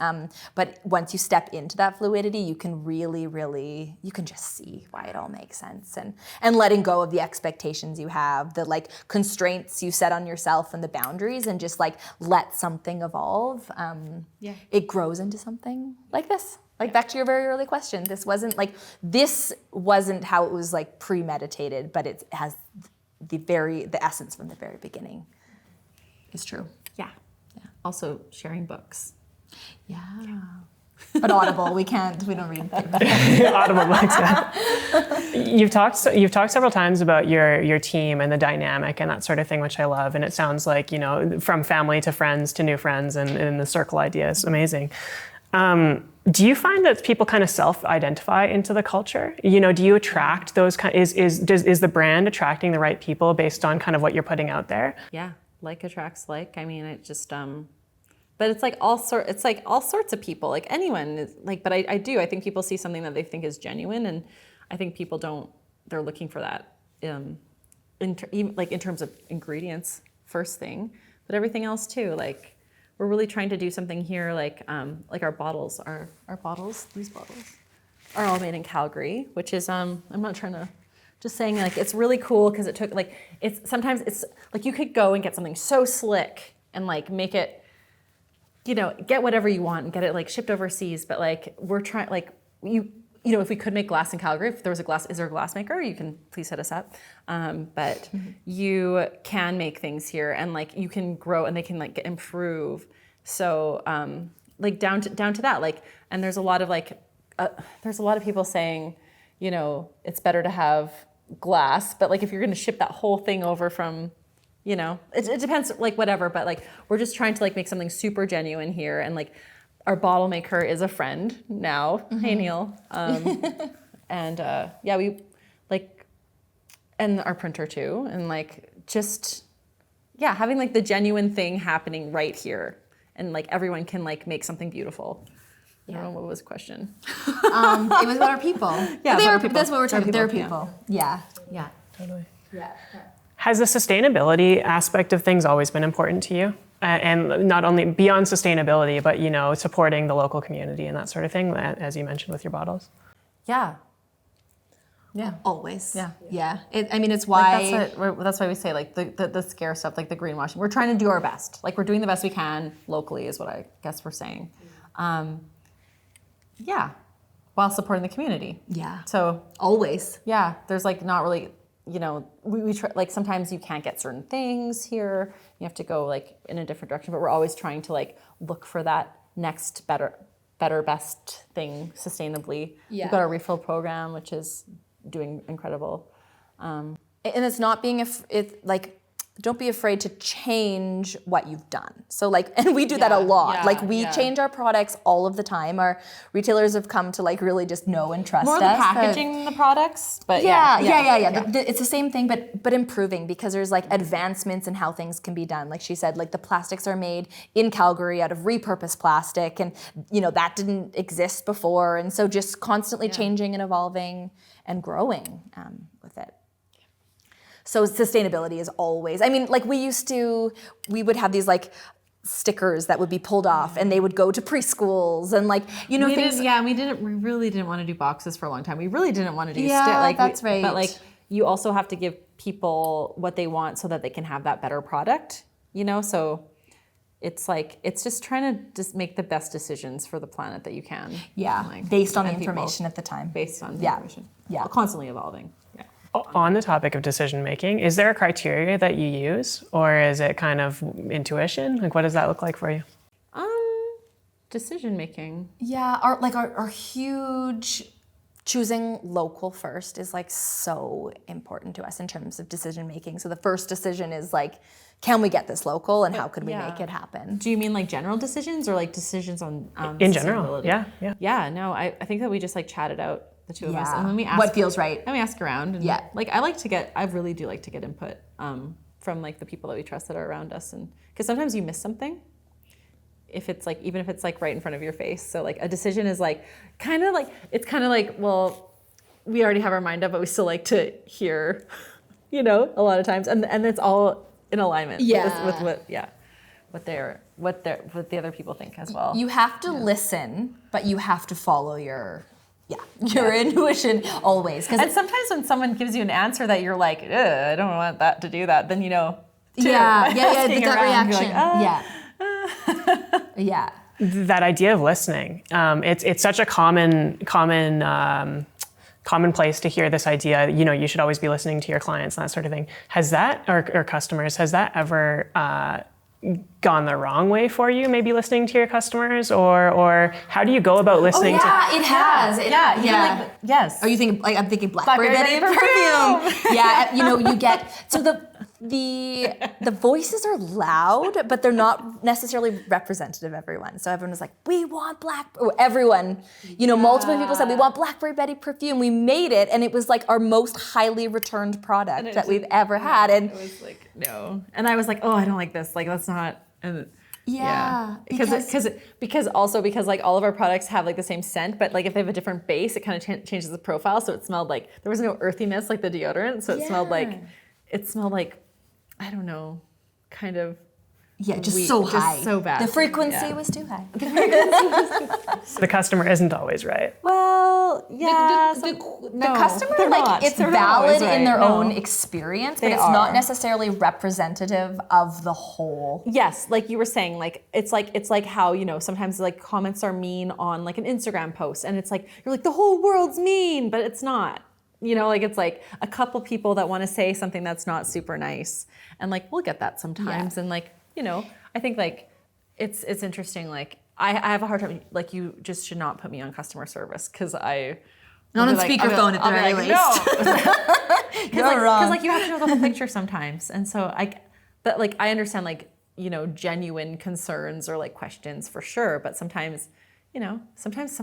But once you step into that fluidity, you can really, you can just see why it all makes sense. And letting go of the expectations you have, the like constraints you set on yourself and the boundaries, and just like let something evolve. It grows into something like this. Like back to your very early question, this wasn't how it was like premeditated, but it has the essence from the very beginning. It's true. Yeah. Also sharing books. Yeah. But Audible, we don't read Audible books. You've talked several times about your team and the dynamic and that sort of thing, which I love. And it sounds like, you know, from family to friends to new friends, and the circle idea is amazing. Do you find that people kind of self-identify into the culture? You know, do you attract those is the brand attracting the right people based on kind of what you're putting out there? Yeah, like attracts like. I mean, it just but it's like all sorts of people. Like anyone is like, but I think people see something that they think is genuine, and I think people don't. They're looking for that in terms of ingredients first thing, but everything else too. Like, we're really trying to do something here, like our bottles, these bottles are all made in Calgary, which is, I'm not trying to, just saying like, it's really cool because it took like, sometimes it's like you could go and get something so slick and like make it, you know, get whatever you want and get it like shipped overseas. But like, we're trying, like you know, if we could make glass in Calgary, if there was is there a glass maker? You can please hit us up. But you can make things here, and like you can grow, and they can like improve. So like down to that, like, and there's a lot of people saying, you know, it's better to have glass, but like if you're going to ship that whole thing over from, you know, it depends, like whatever. But like we're just trying to like make something super genuine here, and like. Our bottle maker is a friend now. Hey, Neil. And we like, and our printer too, and like just having like the genuine thing happening right here, and like everyone can like make something beautiful. I don't know what was the question. It was about our people. Yeah, that's what we're talking about. They're people. Yeah. Totally. Yeah. Has the sustainability aspect of things always been important to you? And not only beyond sustainability, but, you know, supporting the local community and that sort of thing, as you mentioned with your bottles? Yeah. Always. Yeah. It's why... Like that's why we say, like, the scare stuff, like the greenwashing. We're trying to do our best. Like, we're doing the best we can locally is what I guess we're saying. While supporting the community. Yeah. So... Always. Yeah, there's, like, not really... You know, we try, like, sometimes you can't get certain things here. You have to go, like, in a different direction. But we're always trying to, like, look for that next better, best thing sustainably. Yeah. We've got our refill program, which is doing incredible. And it's not being don't be afraid to change what you've done. So like, and we do that a lot. We change our products all of the time. Our retailers have come to like really just know and trust More us. the packaging than the products, but It's the same thing, but improving, because there's like advancements in how things can be done. Like she said, like the plastics are made in Calgary out of repurposed plastic, and you know that didn't exist before. And so just constantly changing and evolving and growing with it. So sustainability is always, we would have these like stickers that would be pulled off and they would go to preschools and like, you know, we really didn't want to do boxes for a long time. We really didn't want to do right. But like, you also have to give people what they want so that they can have that better product, you know? So it's like, it's just trying to just make the best decisions for the planet that you can. Yeah, like, based on the information at the time. Based on the information. Yeah. Constantly evolving. Yeah. On the topic of decision making, is there a criteria that you use, or is it kind of intuition? Like, what does that look like for you? Decision making. Yeah, our huge choosing local first is like so important to us in terms of decision making. So the first decision is like, can we get this local, and how could we make it happen? Do you mean like general decisions or like decisions on in general? Yeah. Yeah. No, I think that we just like chatted out, the two of us, and then we ask what feels right. And we ask around, and like I really do like to get input from like the people that we trust that are around us, and because sometimes you miss something if it's like, even if it's like right in front of your face. So like a decision is like kind of like well, we already have our mind up, but we still like to hear, you know, a lot of times, and it's all in alignment with what the other people think as well. You have to listen, but you have to follow your intuition always. And sometimes when someone gives you an answer that you're like, I don't want that to do that, then you know. The gut reaction. Like, That idea of listening, it's such a common place to hear this idea, you know, you should always be listening to your clients and that sort of thing. Has that, or customers, has that ever gone the wrong way for you, maybe listening to your customers, or how do, you go about listening it has. Like, yes. Are you thinking, like, I'm thinking Blackberry perfume. You know, you get, so the voices are loud, but they're not necessarily representative of everyone. So everyone was like, we want everyone, you know, multiple people said, we want Blackberry Betty perfume. We made it, and it was like our most highly returned product that we've ever had. And it was like, no. And I was like, oh, I don't like this. Like, that's not. And because like all of our products have like the same scent, but like if they have a different base, it kind of changes the profile. So it smelled like, there was no earthiness like the deodorant. So it smelled like, I don't know, kind of. Yeah, just so high. Just so bad. The frequency was too high. The customer isn't always right. Well, yeah. The customer, like, it's valid in their own experience, but it's not necessarily representative of the whole. Yes, like you were saying, like it's like how, you know, sometimes like comments are mean on like an Instagram post, and it's like, you're like, the whole world's mean, but it's not. You know, like it's like a couple people that want to say something that's not super nice, and like we'll get that sometimes, and like, you know, I think like it's interesting. Like I have a hard time. Like, you just should not put me on customer service, because I not on speakerphone at the very least. No, because like you have to know the whole picture sometimes, and so but like I understand, like, you know, genuine concerns or like questions for sure, but sometimes, you know, sometimes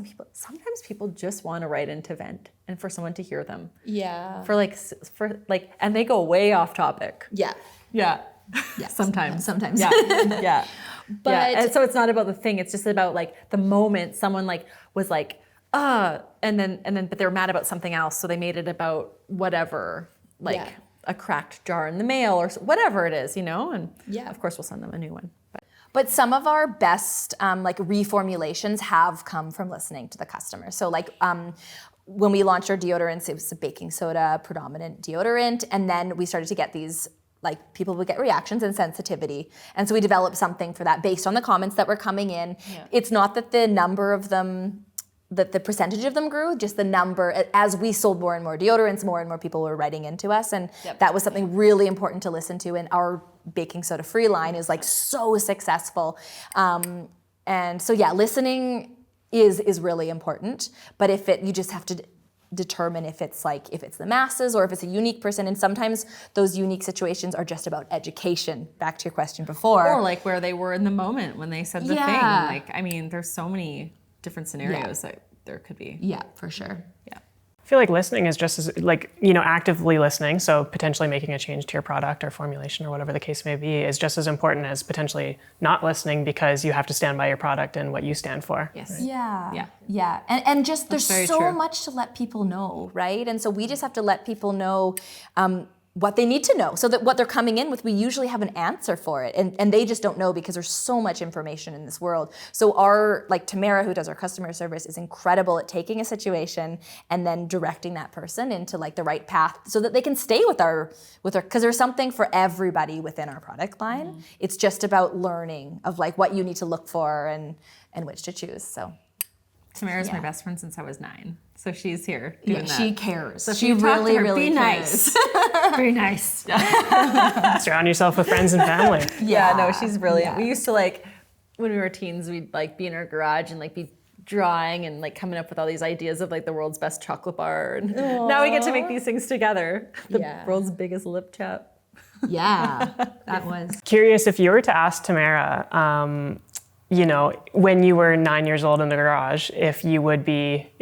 people just want to write in to vent and for someone to hear them. Yeah. For and they go way off topic. Yeah. Yeah. Yeah. Sometimes. Yeah. Yeah. But and so it's not about the thing. It's just about like the moment someone like was like, and then, but they were mad about something else. So they made it about whatever, like a cracked jar in the mail or whatever it is, you know? And of course we'll send them a new one. But some of our best like reformulations have come from listening to the customer. So like when we launched our deodorants, it was a baking soda predominant deodorant. And then we started to get these, like people would get reactions and sensitivity. And so we developed something for that based on the comments that were coming in. Yeah. It's not that the number of them, that the percentage of them grew, just the number, as we sold more and more deodorants, more and more people were writing into us. And that was something really important to listen to. And our baking soda free line is like so successful. And so yeah, listening is really important. But you just have to determine if it's the masses or if it's a unique person. And sometimes those unique situations are just about education, back to your question before. Or like where they were in the moment when they said the thing. Like, I mean, there's so many different scenarios that there could be. Yeah, for sure. Yeah. I feel like listening is just as, like, you know, actively listening, so potentially making a change to your product or formulation or whatever the case may be is just as important as potentially not listening because you have to stand by your product and what you stand for. Yes. Right? Yeah. And just there's so true. much to let people know, right? And so we just have to let people know what they need to know so that what they're coming in with, we usually have an answer for it. And they just don't know because there's so much information in this world. So Tamara, who does our customer service, is incredible at taking a situation and then directing that person into like the right path so that they can stay with our, because there's something for everybody within our product line. Mm-hmm. It's just about learning of like what you need to look for and which to choose, so. Tamara's my best friend since I was 9. So she's here doing that. She cares. So she really, really be cares. nice. Very nice. Surround yourself with friends and family. Yeah, no, she's brilliant. We used to like, when we were teens, we'd like be in our garage and like be drawing and like coming up with all these ideas of like the world's best chocolate bar. And now we get to make these things together. The world's biggest lip chap. Yeah, that was. Curious if you were to ask Tamara, you know, when you were 9 years old in the garage, if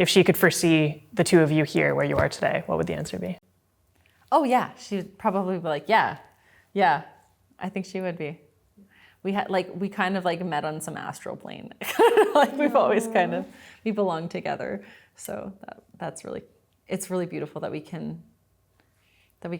she could foresee the two of you here where you are today, what would the answer be? Oh yeah, she'd probably be like, yeah, I think she would be. We kind of like met on some astral plane. Like we've always we belong together. So it's really beautiful that we can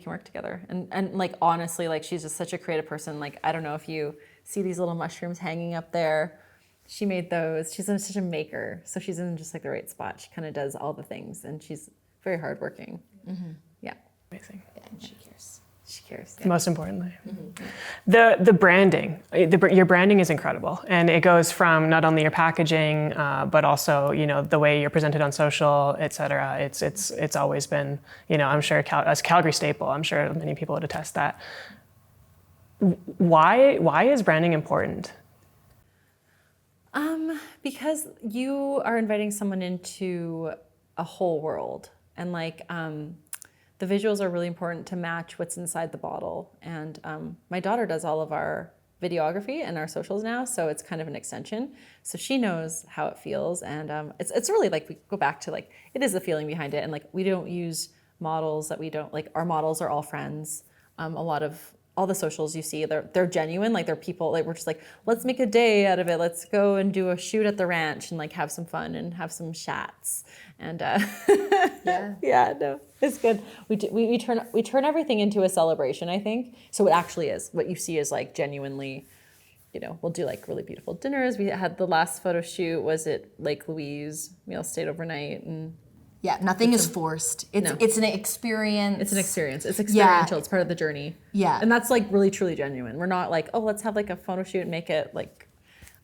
work together. And like, honestly, like she's just such a creative person. Like, I don't know if you see these little mushrooms hanging up there. She made those. She's such a maker. So she's in just like the right spot. She kind of does all the things and she's very hardworking. Mm-hmm. Yeah. Amazing. Yeah, and she cares. She cares. Yeah. Most importantly. Mm-hmm. The branding, your branding is incredible. And it goes from not only your packaging, but also, you know, the way you're presented on social, et cetera. It's always been, you know, I'm sure a Calgary staple. I'm sure many people would attest that. Why is branding important? Because you are inviting someone into a whole world, and like the visuals are really important to match what's inside the bottle. And my daughter does all of our videography and our socials now, so it's kind of an extension. So she knows how it feels, and it's really like we go back to like it is the feeling behind it, and like we don't use models that we don't like. Our models are all friends. All the socials you see, they're genuine, like they're people, like we're just like, let's make a day out of it. Let's go and do a shoot at the ranch and like have some fun and have some chats. And yeah, no, it's good. We turn everything into a celebration, I think. So it actually is. What you see is like genuinely, you know, we'll do like really beautiful dinners. We had the last photo shoot was at Lake Louise. We all stayed overnight and yeah, nothing is forced. It's an experience. It's an experience. It's experiential. It's part of the journey. Yeah. And that's like really truly genuine. We're not like, oh, let's have like a photo shoot and make it like,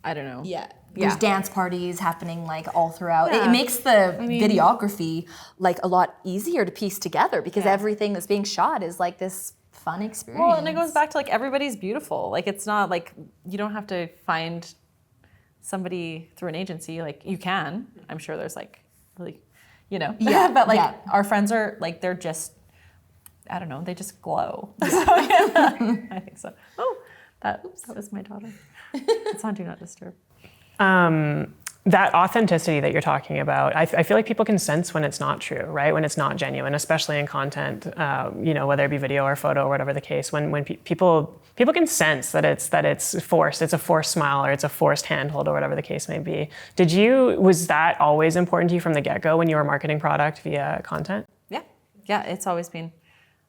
I don't know. Yeah. There's dance parties happening like all throughout. Yeah. It makes the videography like a lot easier to piece together because everything that's being shot is like this fun experience. Well, and it goes back to like everybody's beautiful. Like it's not like you don't have to find somebody through an agency. Like you can. I'm sure there's like really, you know. Yeah. But like our friends are like they're just, I don't know, they just glow. So, I think so. Oh, that was my daughter. It's on Do Not Disturb. That authenticity that you're talking about, I feel like people can sense when it's not true, right? When it's not genuine, especially in content, whether it be video or photo or whatever the case. When people can sense that it's forced, it's a forced smile or it's a forced handhold or whatever the case may be. Was that always important to you from the get-go when you were marketing product via content? Yeah, it's always been.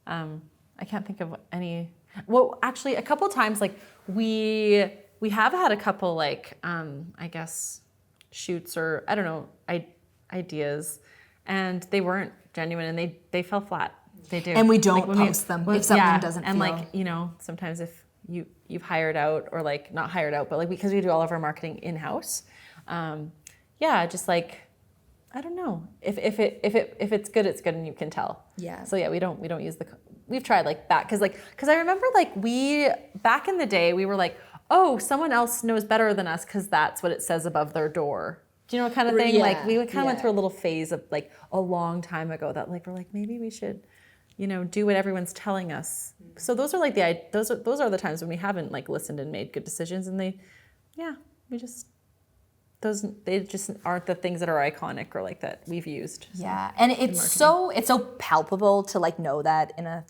I can't think of any. Well, actually, a couple times, like we have had a couple, like I guess, shoots or I don't know, ideas, and they weren't genuine and they fell flat. They do. And we don't post them if something doesn't feel. And like, sometimes if you've hired out or like not hired out, but like because we do all of our marketing in-house, just like, I don't know. If it's good, it's good and you can tell. Yeah. So yeah, we don't use we've tried like that because I remember like back in the day we were like, oh, someone else knows better than us because that's what it says above their door. Do you know what kind of thing? Yeah. Like we kind of went through a little phase of like a long time ago that like we're like maybe we should, do what everyone's telling us. So those are like those are the times when we haven't like listened and made good decisions, and they just aren't the things that are iconic or like that we've used. Yeah, and it's so palpable to like know that in a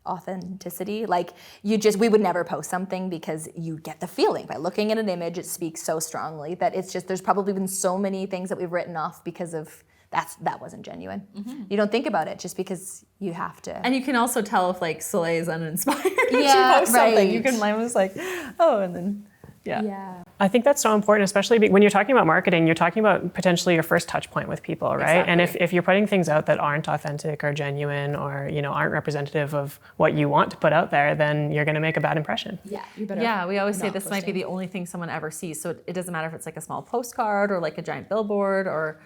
authenticity. Like we would never post something because you get the feeling by looking at an image, it speaks so strongly that it's just, there's probably been so many things that we've written off because of that wasn't genuine. Mm-hmm. You don't think about it just because you have to. And you can also tell if like Soleil is uninspired. Yeah, she posts something. You can almost like, oh, and then yeah. I think that's so important, especially when you're talking about marketing, you're talking about potentially your first touch point with people, right? Exactly. And if you're putting things out that aren't authentic or genuine or, aren't representative of what you want to put out there, then you're going to make a bad impression. Yeah, you better. Yeah, we always say this might be the only thing someone ever sees. So it doesn't matter if it's like a small postcard or like a giant billboard or,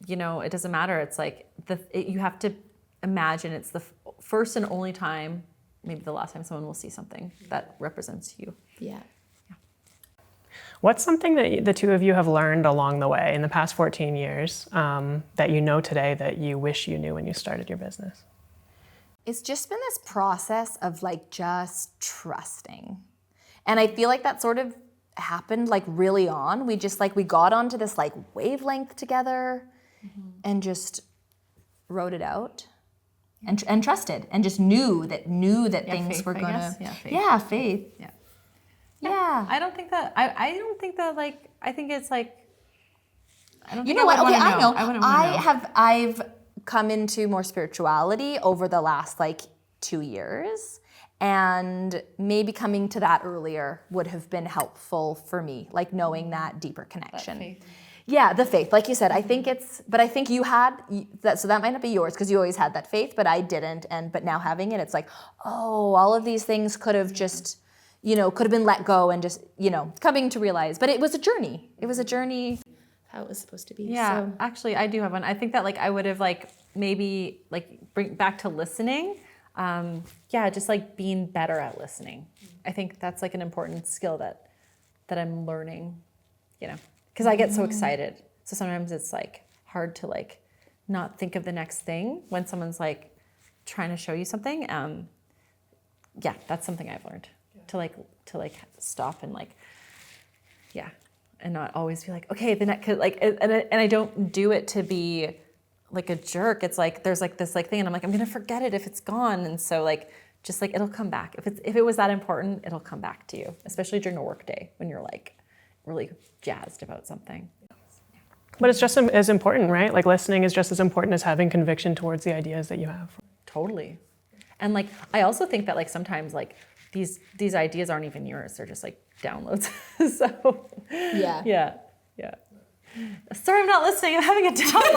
it doesn't matter. It's like you have to imagine it's the first and only time, maybe the last time someone will see something that represents you. Yeah. What's something that the two of you have learned along the way in the past 14 years that you know today that you wish you knew when you started your business? It's just been this process of like just trusting. And I feel like that sort of happened like really on. We got onto this like wavelength together and just wrote it out and trusted and just knew that things faith, were gonna. faith. Yeah, faith. Yeah. Yeah. I don't think that. I don't think that. Like, I think it's like. I don't. You think know what? Okay, I know. I wouldn't want to know. I've come into more spirituality over the last like 2 years, and maybe coming to that earlier would have been helpful for me, like knowing that deeper connection. That faith. Yeah, the faith, like you said. I think you had that, so that might not be yours because you always had that faith, but I didn't. But now having it, it's like, oh, all of these things could have just. Could have been let go and just, coming to realize. But it was a journey. It was a journey how it was supposed to be. Yeah, So. actually, I do have one. I think that, like, I would have, like, maybe, like, bring back to listening. Just, like, being better at listening. I think that's, like, an important skill that I'm learning, because I get so excited. So sometimes it's, like, hard to, like, not think of the next thing when someone's, like, trying to show you something. That's something I've learned. To stop and and not always be like, okay, the next, like, and I don't do it to be like a jerk. It's like there's like this like thing, and I'm like, I'm gonna forget it if it's gone, and so like just like it'll come back. If it was that important, it'll come back to you, especially during a work day when you're like really jazzed about something. But it's just as important, right? Like listening is just as important as having conviction towards the ideas that you have. Totally. And like I also think that like sometimes like these ideas aren't even yours. They're just like downloads. So yeah. Sorry, I'm not listening. I'm having a download.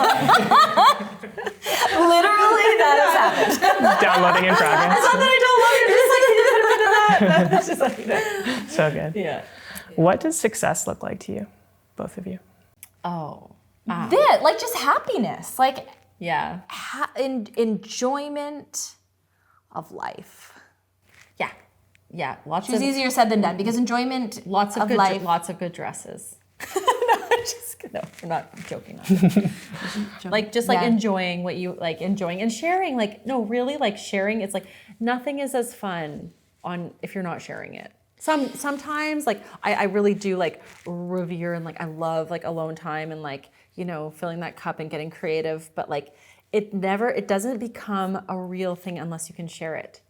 Literally, that has happened. Downloading in progress. It's not that I don't love it. It's just like you did a bit of that. So good. Yeah. What does success look like to you, both of you? Oh. Like just happiness, like enjoyment of life. Yeah, Which is easier said than done because enjoyment lots of life. lots of good dresses. No, I'm not joking. Like just like enjoying what you like enjoying and sharing. Like no, really like sharing. It's like nothing is as fun if you're not sharing it. Sometimes like I really do like revere and like I love like alone time and like, you know, filling that cup and getting creative, but like it doesn't become a real thing unless you can share it.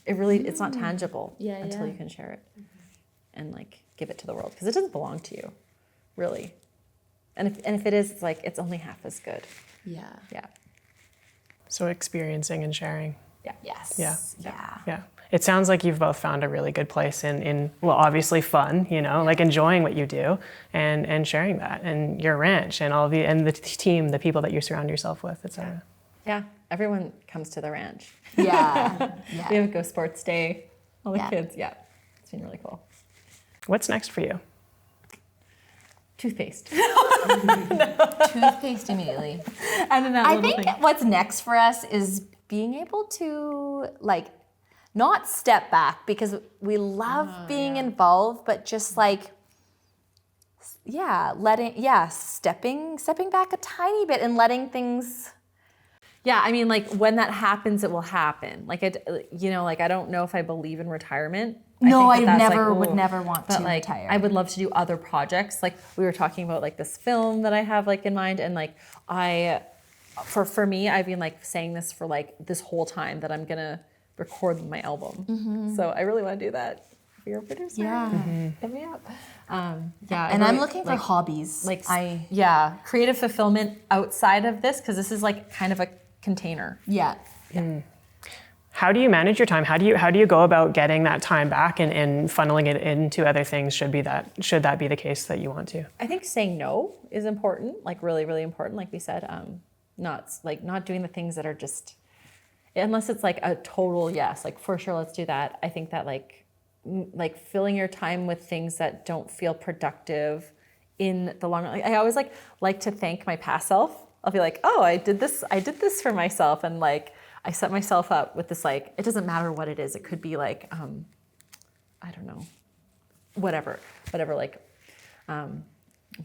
It's not tangible until you can share it and like give it to the world because it doesn't belong to you, really. And if it is, it's like it's only half as good. Yeah. Yeah. So experiencing and sharing. Yeah. Yes. Yeah. It sounds like you've both found a really good place in well, obviously fun, you know, like enjoying what you do and sharing that and your ranch and the team, the people that you surround yourself with, etc. Yeah. Everyone comes to the ranch. Yeah. We have a Go Sports Day. All the Yeah. kids. Yeah. It's been really cool. What's next for you? Toothpaste. Toothpaste immediately. And then that I little think thing. what's next for us is being able to like not step back because we love being involved, but just like stepping back a tiny bit and letting things. Yeah, I mean, like when that happens, it will happen. Like I don't know if I believe in retirement. No, think I that's, would never want but to like, retire. I would love to do other projects. Like we were talking about, like this film that I have like in mind, and like for me, I've been like saying this for like this whole time that I'm gonna record my album. So I really want to do that. If you're a producer, hit me up. And I'm looking for hobbies. Creative fulfillment outside of this because this is like kind of a container. Yeah. How do you manage your time? How do you go about getting that time back and funneling it into other things? Should that be the case that you want to? I think saying no is important, like really, really important. Like we said, not doing the things that are just, unless it's like a total yes, like for sure, let's do that. I think that like filling your time with things that don't feel productive in the long run. Like, I always like to thank my past self. I'll be like, oh, I did this for myself, and like I set myself up with this, like, it doesn't matter what it is. It could be like, I don't know, whatever, like, I'm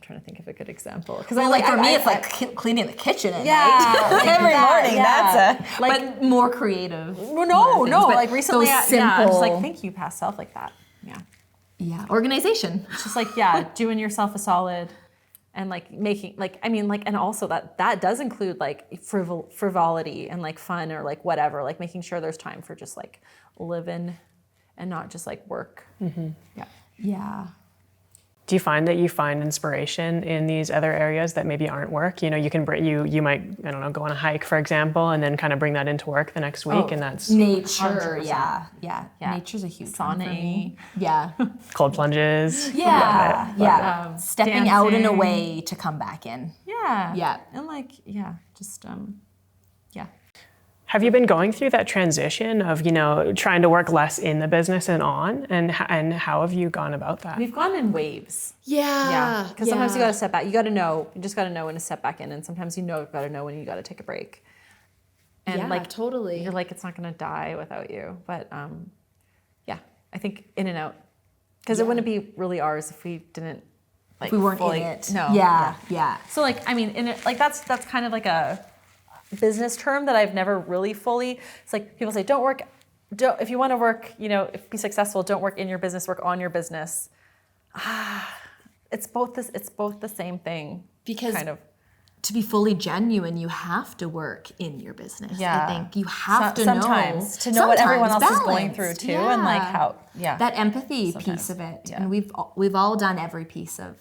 trying to think of a good example. Because For me, it's like cleaning the kitchen at night. Like every morning. Yeah. That's but more creative. No, like recently, those simple, just like thank you, past self, like that. Yeah. Organization. It's just like doing yourself a solid. And like making and also that does include like frivolity and like fun or like whatever, like making sure there's time for just like living and not just like work. Yeah. Do you find that you find inspiration in these other areas that maybe aren't work? You know, you can you might, I don't know, go on a hike, for example, and then kind of bring that into work the next week, and that's nature. Yeah. Nature's a huge one for me. Yeah. cold plunges. Yeah. Stepping out in a way to come back in. Yeah. And like just Have you been going through that transition of, you know, trying to work less in the business and on, and how have you gone about that? We've gone in waves. Yeah. Because sometimes you got to step back. You just got to know when to step back in, and sometimes you got to know when you got to take a break. And like totally. You're like, it's not going to die without you. But I think in and out, because it wouldn't be really ours if we didn't. Like, if we weren't fully, in it. No. Yeah. So like, I mean, in it, like that's kind of like a business term that I've never really fully. It's like people say, if you want to work, you know, be successful, don't work in your business, work on your business. It's both the same thing. Because kind of. To be fully genuine, you have to work in your business. Yeah. I think you have to sometimes to know what everyone else is going through too, and like how that empathy piece of it. And we've all done every piece of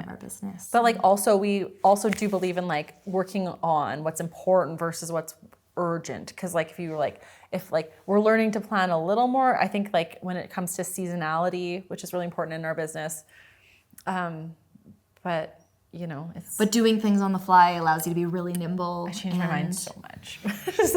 our business. But like we also do believe in like working on what's important versus what's urgent. Because like if we're learning to plan a little more, I think like when it comes to seasonality, which is really important in our business, but you know, but doing things on the fly allows you to be really nimble. I change my mind so much.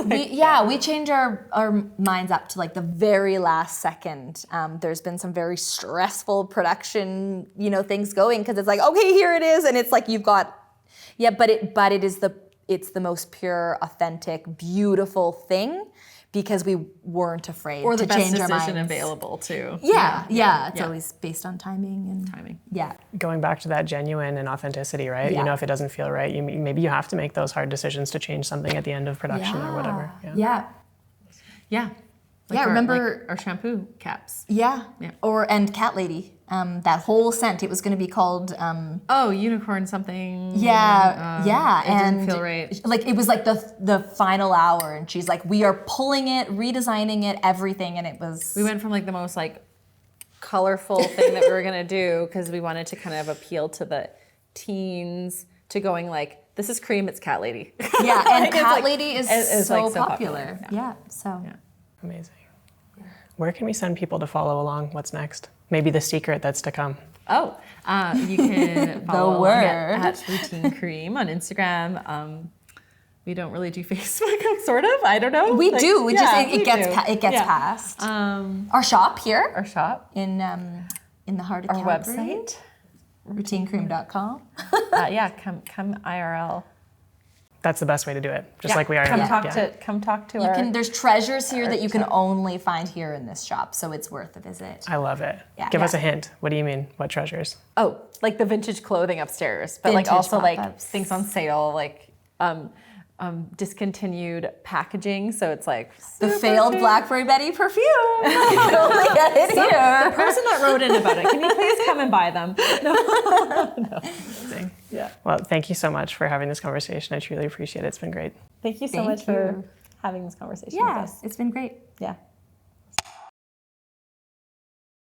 We change our minds up to like the very last second. There's been some very stressful production, you know, things going because it's like, okay, here it is, and it's like you've got, but it's the most pure, authentic, beautiful thing. Because we weren't afraid to change our minds. Or the best decision available too. Yeah. It's always based on timing. Yeah. Going back to that genuine and authenticity, right? Yeah. You know, if it doesn't feel right, maybe you have to make those hard decisions to change something at the end of production or whatever. Yeah. Like Yeah, remember our shampoo caps. Yeah. Yeah. And Cat Lady. That whole scent. It was going to be called. Unicorn something. Yeah. It didn't feel right. Like it was like the final hour, and she's like, "We are pulling it, redesigning it, everything," and it was. We went from like the most like colorful thing that we were gonna do because we wanted to kind of appeal to the teens to going like, this is cream, it's Cat Lady. Yeah, and Like, Cat like- Lady is it's, so like, so popular. popular. Yeah. So. Yeah. Amazing. Where can we send people to follow along? What's next? Maybe the secret that's to come. Oh, you can follow The along word. at Routine Cream on Instagram. We don't really do Facebook, sort of. I don't know. We Like, do. It gets do. it gets Yeah. passed. Um, Our shop here our shop, in the heart of our Calgary. website. routinecream.com. Come IRL. That's the best way to do it, just Yeah, like we are Come now. talk Yeah. to. Come talk to You our. can. There's treasures here that you can only find here in this shop, so it's worth a visit. I love it. Yeah. Give us Yeah. a hint. What do you mean? What treasures? Oh, like the vintage clothing upstairs, but Vintage like also like pop-ups. things on sale, like discontinued packaging. So it's like The super failed cheap. Blackberry Betty perfume. You can only get it The here. person that wrote in about it, can you please come and buy them? Amazing. Yeah. Well, thank you so much for having this conversation. I truly appreciate it. It's been great. Thank you so Thank much for you. having this conversation with us. Yes, it's been great. Yeah.